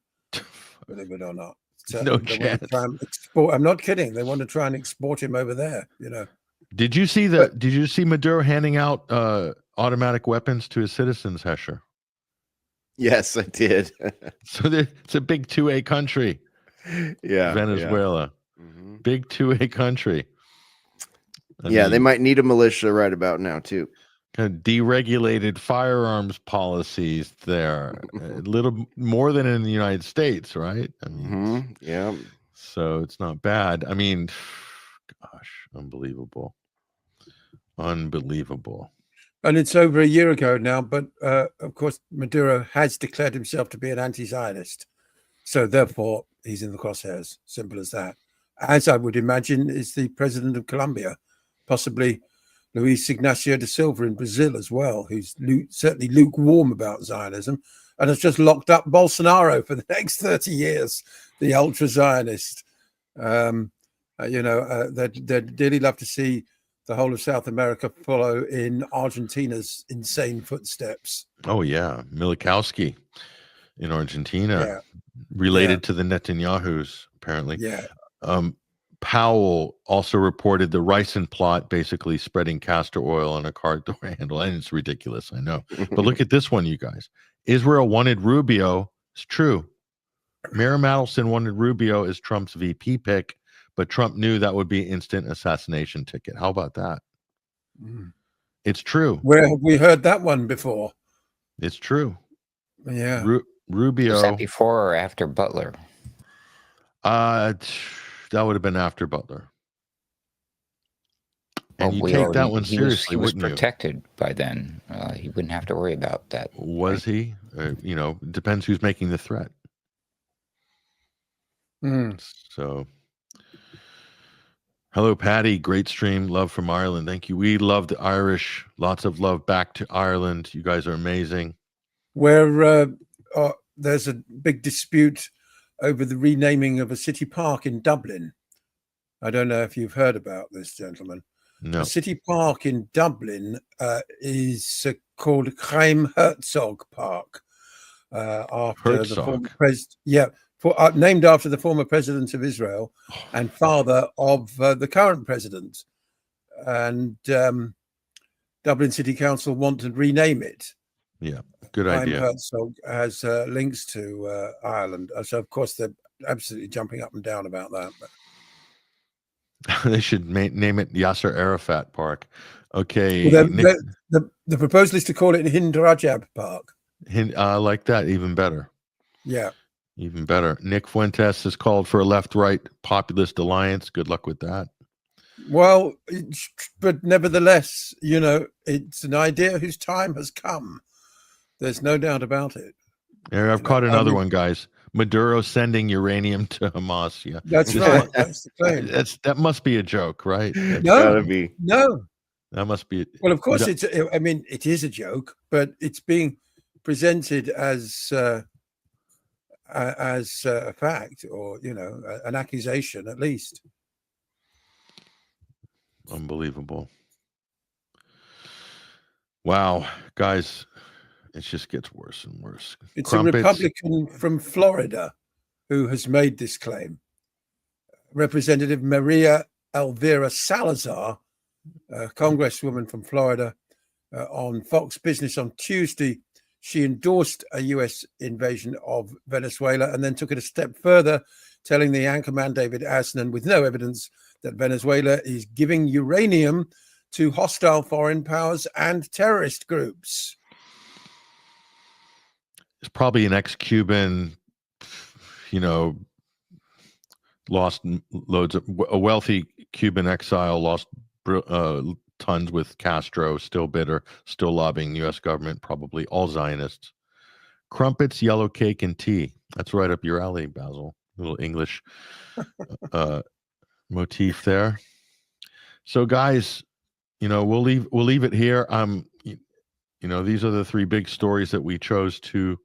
believe it or not. No chance. I'm not kidding. They want to try and export him over there. Did you see Maduro handing out automatic weapons to his citizens, Hesher? Yes, I did. So it's a big 2A country. Yeah, Venezuela, yeah. Big 2A country. I mean, they might need a militia right about now too. Kind of deregulated firearms policies there, a little more than in the United States, right? I mean, yeah. So it's not bad. I mean, gosh, unbelievable. And it's over a year ago now, but of course, Maduro has declared himself to be an anti-Zionist. So therefore, he's in the crosshairs. Simple as that. As I would imagine is the president of Colombia, possibly Luis Ignacio da Silva in Brazil as well, who's certainly lukewarm about Zionism and has just locked up Bolsonaro for the next 30 years, the ultra-Zionist. They'd dearly love to see the whole of South America follow in Argentina's insane footsteps. Oh, yeah. Milikowski in Argentina, related to the Netanyahus, apparently. Yeah. Powell also reported the ricin plot, basically spreading castor oil on a car door handle. And it's ridiculous, I know. But look at this one, you guys. Israel wanted Rubio. It's true. Mayor Madelson wanted Rubio as Trump's VP pick, but Trump knew that would be instant assassination ticket. How about that? It's true. Where have we heard that one before? It's true. Yeah. Rubio. Was that before or after Butler? That would have been after Butler. And Well, you we take already, that one he seriously, was wouldn't you? protected by then. He wouldn't have to worry about that. Was he? Depends who's making the threat. So, hello, Patty. Great stream. Love from Ireland. Thank you. We love the Irish. Lots of love back to Ireland. You guys are amazing. Where there's a big dispute over the renaming of a city park in Dublin. I don't know if you've heard about this, gentlemen. No. A city park in Dublin is called Chaim Herzog Park, after the former president. Named after the former president of Israel and father of the current president. And Dublin City Council want to rename it. Yeah, good Chaim idea. Herzog has links to Ireland, so of course they're absolutely jumping up and down about that. But they should name it Yasser Arafat Park. Okay. Well, the proposal is to call it Hind Rajab Park. I like that even better. Yeah. Even better. Nick Fuentes has called for a left-right populist alliance. Good luck with that. Well, but nevertheless, it's an idea whose time has come. There's no doubt about it. There, I've caught another one, guys. Maduro sending uranium to Hamas. Yeah, that's right. That's the claim. That must be a joke, right? No, gotta be. No, that must be. Well, of course, it is a joke, but it's being presented as a fact, or an accusation at least. Unbelievable. Wow, guys, it just gets worse and worse. It's a Republican from Florida who has made this claim. Representative Maria Elvira Salazar, a congresswoman from Florida, on Fox Business on Tuesday, she endorsed a U.S. invasion of Venezuela and then took it a step further, telling the anchorman David Asnan, with no evidence, that Venezuela is giving uranium to hostile foreign powers and terrorist groups. It's probably an ex-Cuban, lost loads of a wealthy Cuban exile, lost tons with Castro, still bitter, still lobbying the U.S. government, probably all Zionists. Crumpets, yellow cake, and tea. That's right up your alley, Basil. Little English motif there. So, guys, we'll leave it here. These are the three big stories that we chose to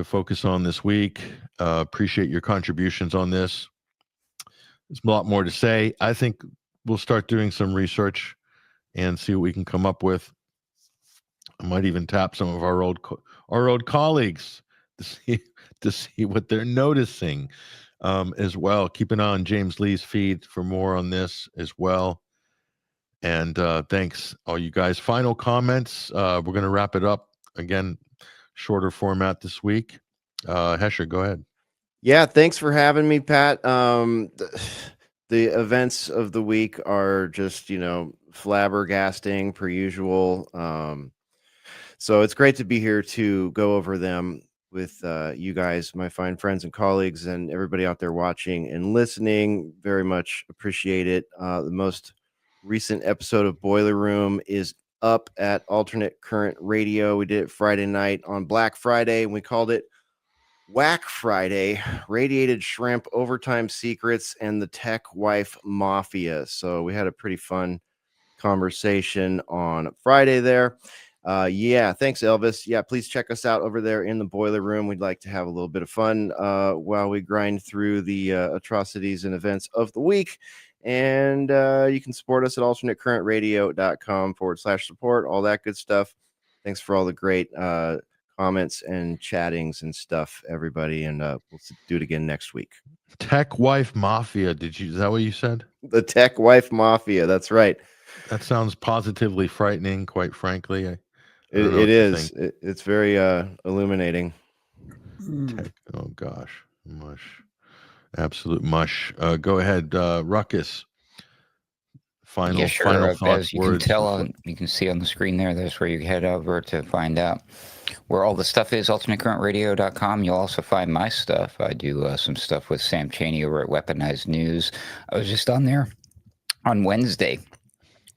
focus on this week. Appreciate your contributions on this. There's a lot more to say. I think we'll start doing some research and see what we can come up with. I might even tap some of our old colleagues to see what they're noticing as well. Keep an eye on James Lee's feed for more on this as well. And thanks, all you guys. Final comments. We're going to wrap it up. Again, shorter format this week. Hesher, go ahead. Yeah, thanks for having me, Pat. The events of the week are just, flabbergasting per usual. So it's great to be here to go over them with you guys, my fine friends and colleagues, and everybody out there watching and listening. Very much appreciate it. The most recent episode of Boiler Room is up at Alternate Current Radio. We did it Friday night on Black Friday, and we called it Whack Friday, Radiated Shrimp, Overtime Secrets, and the Tech Wife Mafia. So we had a pretty fun conversation on Friday there. Thanks, Elvis. Yeah, please check us out over there in the Boiler Room. We'd like to have a little bit of fun while we grind through the atrocities and events of the week. And you can support us at alternatecurrentradio.com/support, all that good stuff. Thanks for all the great comments and chattings and stuff, everybody. And we'll do it again next week. Tech Wife Mafia. Is that what you said? The Tech Wife Mafia. That's right. That sounds positively frightening, quite frankly. It is. It's very illuminating. Tech, oh gosh, mush. Absolute mush. Go ahead, Ruckus. Final thoughts, as you words. Can tell, you can see on the screen there. That's where you head over to find out where all the stuff is. AlternateCurrentRadio.com. You'll also find my stuff. I do some stuff with Sam Chaney over at Weaponized News. I was just on there on Wednesday.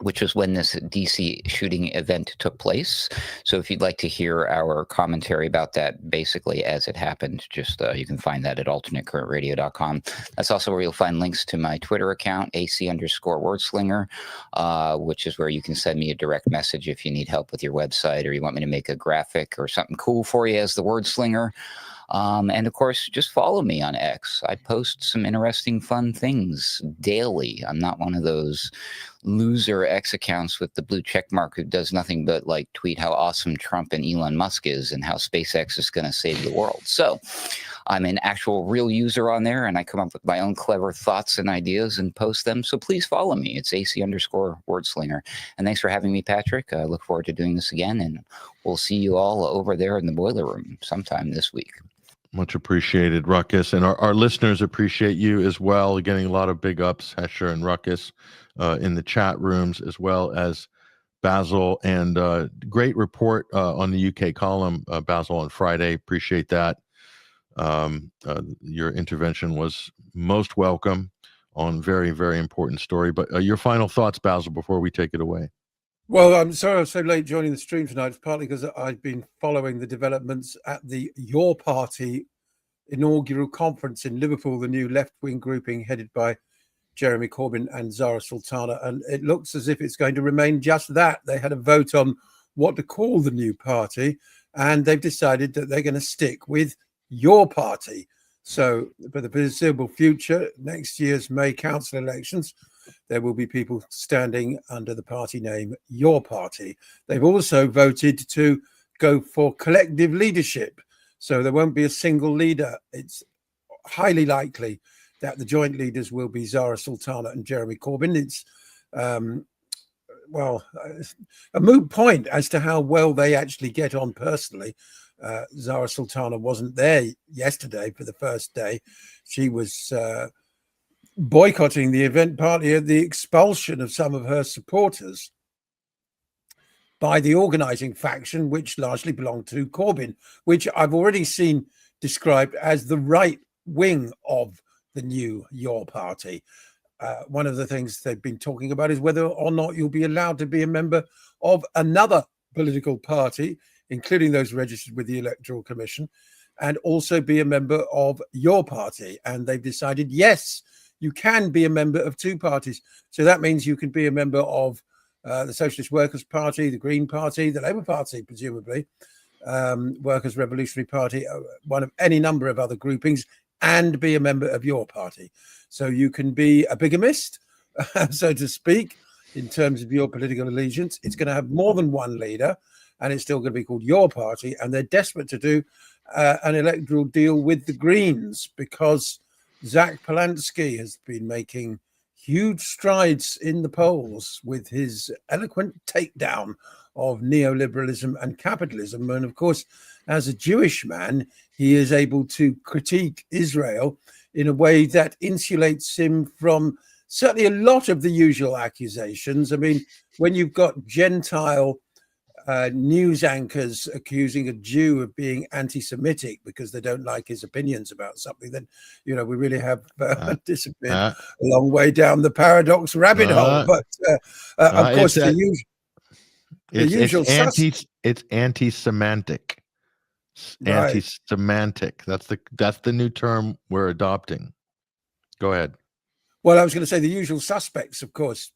which was when this DC shooting event took place. So if you'd like to hear our commentary about that basically as it happened, just you can find that at alternatecurrentradio.com. That's also where you'll find links to my Twitter account, AC_wordslinger, which is where you can send me a direct message if you need help with your website or you want me to make a graphic or something cool for you as the wordslinger. And of course, just follow me on X. I post some interesting, fun things daily. I'm not one of those loser X accounts with the blue check mark who does nothing but like tweet how awesome Trump and Elon Musk is and how SpaceX is going to save the world. So I'm an actual real user on there, and I come up with my own clever thoughts and ideas and post them. So please follow me. It's AC_wordslinger. And thanks for having me, Patrick. I look forward to doing this again, and we'll see you all over there in the boiler room sometime this week. Much appreciated, Ruckus. And our listeners appreciate you as well, getting a lot of big ups, Hesher and Ruckus, in the chat rooms, as well as Basil. And great report on the UK column, Basil, on Friday. Appreciate that. Your intervention was most welcome on very, very important story. But your final thoughts, Basil, before we take it away. Well, I'm sorry I was so late joining the stream tonight. It's partly because I've been following the developments at the Your Party inaugural conference in Liverpool, the new left-wing grouping headed by Jeremy Corbyn and Zara Sultana. And it looks as if it's going to remain just that. They had a vote on what to call the new party, and they've decided that they're going to stick with Your Party. So for the foreseeable future, next year's May council elections, there will be people standing under the party name Your Party. They've also voted to go for collective leadership. So there won't be a single leader. It's highly likely that the joint leaders will be Zara Sultana and Jeremy Corbyn. It's, well, a moot point as to how well they actually get on personally. Zara Sultana wasn't there yesterday for the first day. She was boycotting the event, partly at the expulsion of some of her supporters by the organizing faction, which largely belonged to Corbyn, which I've already seen described as the right wing of the new Your Party. One of the things they've been talking about is whether or not you'll be allowed to be a member of another political party, including those registered with the Electoral Commission, and also be a member of Your Party. And they've decided, yes, you can be a member of two parties. So that means you can be a member of the Socialist Workers' Party, the Green Party, the Labour Party, presumably, Workers' Revolutionary Party, one of any number of other groupings, and be a member of Your Party. So you can be a bigamist, so to speak, in terms of your political allegiance. It's going to have more than one leader, and it's still going to be called Your Party. And they're desperate to do an electoral deal with the Greens, because Zach Polanski has been making huge strides in the polls with his eloquent takedown of neoliberalism and capitalism. And of course, as a Jewish man, he is able to critique Israel in a way that insulates him from certainly a lot of the usual accusations. I mean, when you've got Gentile news anchors accusing a Jew of being anti-Semitic because they don't like his opinions about something, then, you know, we really have disappeared a long way down the paradox rabbit hole. But of course, it's anti-semantic. Right. Anti-semantic. That's the new term we're adopting. Go ahead. Well, I was going to say the usual suspects, of course,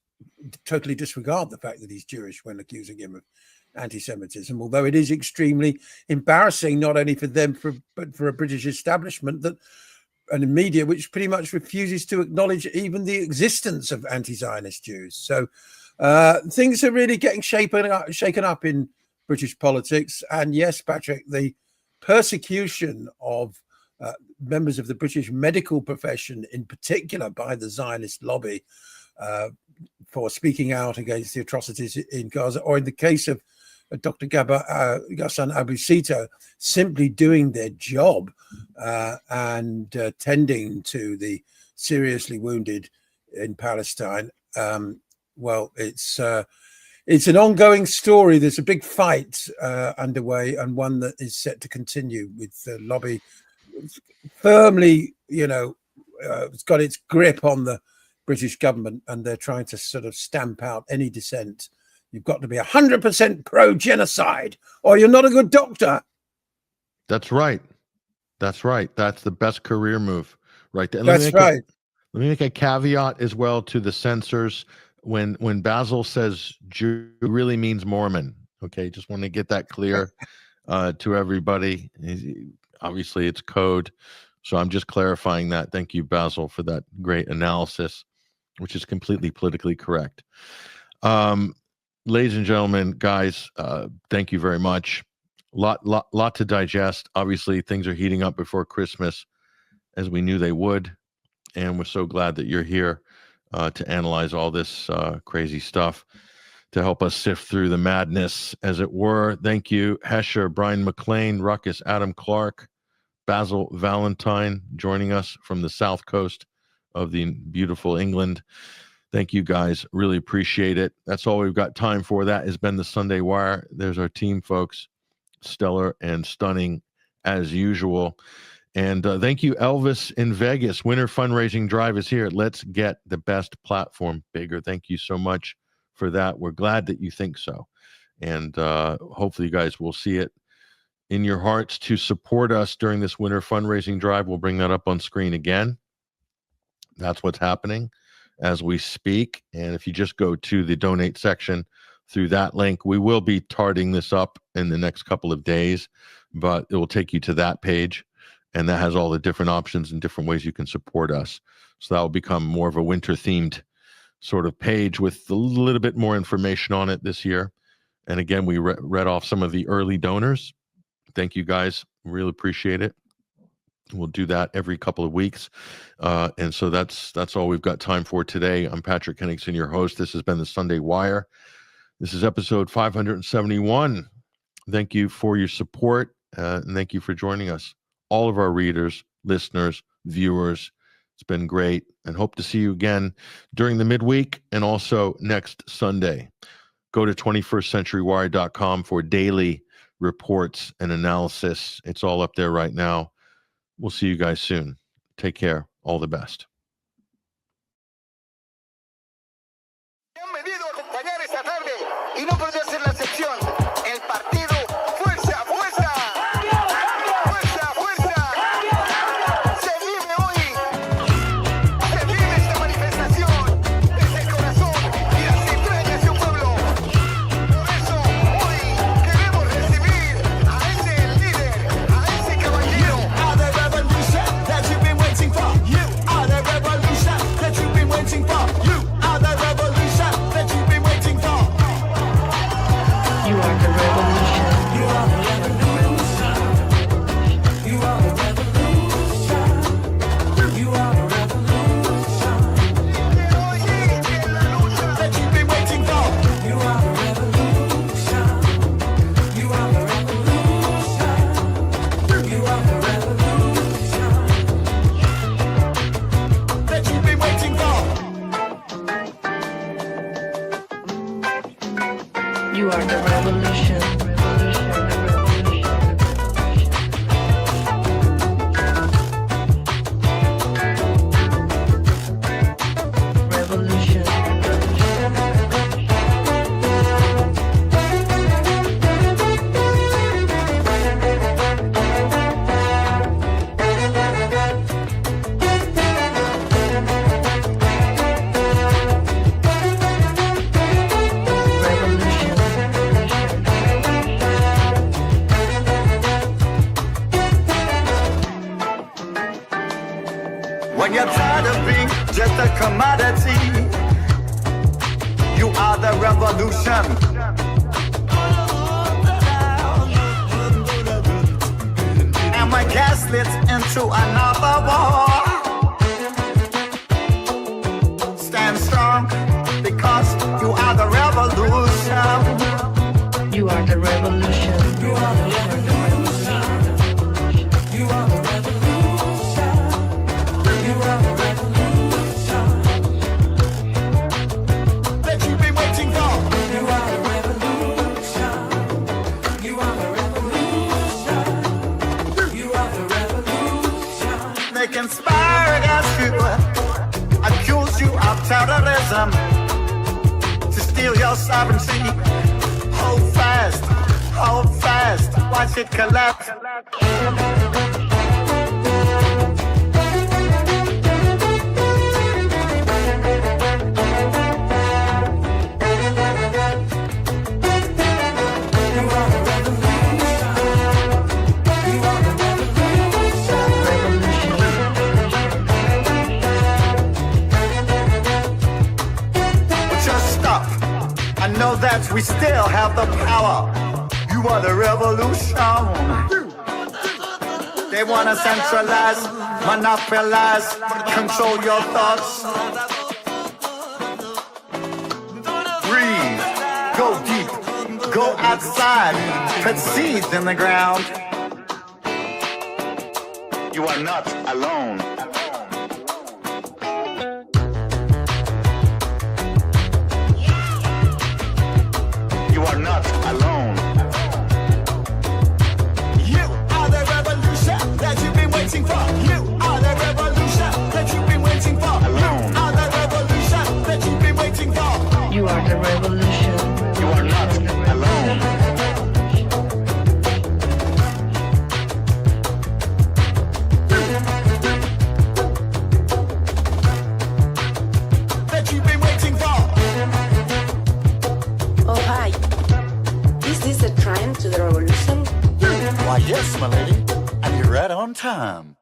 totally disregard the fact that he's Jewish when accusing him of anti-Semitism, although it is extremely embarrassing, not only for them, but for a British establishment and a media which pretty much refuses to acknowledge even the existence of anti-Zionist Jews. So things are really getting shaken up in British politics. And yes, Patrick, the persecution of members of the British medical profession, in particular by the Zionist lobby, for speaking out against the atrocities in Gaza, or in the case of Dr. Ghassan Abu Sito, simply doing their job and tending to the seriously wounded in Palestine. Well, it's an ongoing story. There's a big fight underway, and one that is set to continue, with the lobby firmly, it's got its grip on the British government, and they're trying to sort of stamp out any dissent. You've got to be 100% pro-genocide, or you're not a good doctor. That's right. That's right. That's the best career move right there. That's right. Let me make a caveat as well to the censors. When Basil says Jew, really means Mormon. Okay, just want to get that clear to everybody. Obviously, it's code, so I'm just clarifying that. Thank you, Basil, for that great analysis, which is completely politically correct. Ladies and gentlemen, guys, thank you very much. Lot to digest. Obviously, things are heating up before Christmas, as we knew they would, and we're so glad that you're here to analyze all this crazy stuff, to help us sift through the madness, as it were. Thank you, Hesher, Bryan McClain, Ruckus, Adam Clark, Basil, Valentine, joining us from the south coast of the beautiful England. Thank you, guys. Really appreciate it. That's all we've got time for. That has been the Sunday Wire. There's our team, folks. Stellar and stunning as usual. And thank you, Elvis in Vegas. Winter fundraising drive is here. Let's get the best platform bigger. Thank you so much for that. We're glad that you think so. And hopefully you guys will see it in your hearts to support us during this winter fundraising drive. We'll bring that up on screen again. That's what's happening as we speak. And if you just go to the donate section through that link, we will be tarting this up in the next couple of days, but it will take you to that page. And that has all the different options and different ways you can support us. So that will become more of a winter-themed sort of page with a little bit more information on it this year. And again, we read off some of the early donors. Thank you, guys. Really appreciate it. We'll do that every couple of weeks. And so that's all we've got time for today. I'm Patrick Henningsen, your host. This has been the Sunday Wire. This is episode 571. Thank you for your support. And thank you for joining us. All of our readers, listeners, viewers. It's been great, and hope to see you again during the midweek and also next Sunday. Go to 21stcenturywire.com for daily reports and analysis. It's all up there right now. We'll see you guys soon. Take care. All the best. Bienvenido a acompañar esta tarde y no podría ser la excepción. El partido Fuerza, Fuerza. Fuerza, Fuerza. Se vive hoy. Se vive esta manifestación desde el corazón y las entrañas de un pueblo. Por eso hoy queremos recibir a ese líder, a ese caballero. You are the revolution that you've been waiting for. You are the revolution that you've been waiting for. You are the revolution that you've been waiting for. You are the revolution. You are the revolution. You are the revolution. You are the revolution that you've been waiting for. You are the revolution. You are the revolution. You are the revolution that you've been waiting for. You are the revolution. Revolution. When you're tired of being just a commodity, you are the revolution. And when gas lit into another war, stand strong because you are the revolution. You are the revolution. You are the revolution. You are the revolution. You are the revolution that you've been waiting for. You are the revolution. You are the revolution. You are the revolution. They conspire against you, accuse you of your sovereignty. Hold fast, watch it collapse. I know that we still have the power. You are the revolution. They want to centralize, monopolize, control your thoughts. Breathe, go deep, go outside, put seeds in the ground. You are not alone. You are not alone. You are the revolution that you've been waiting for. You are the revolution that you've been waiting for. Alone. You are the revolution that you've been waiting for. You are the revolution. You are not alone. That you've been waiting for. Oh, hi. Is this a train to the revolution? Why, yes, my lady. And you're right on time.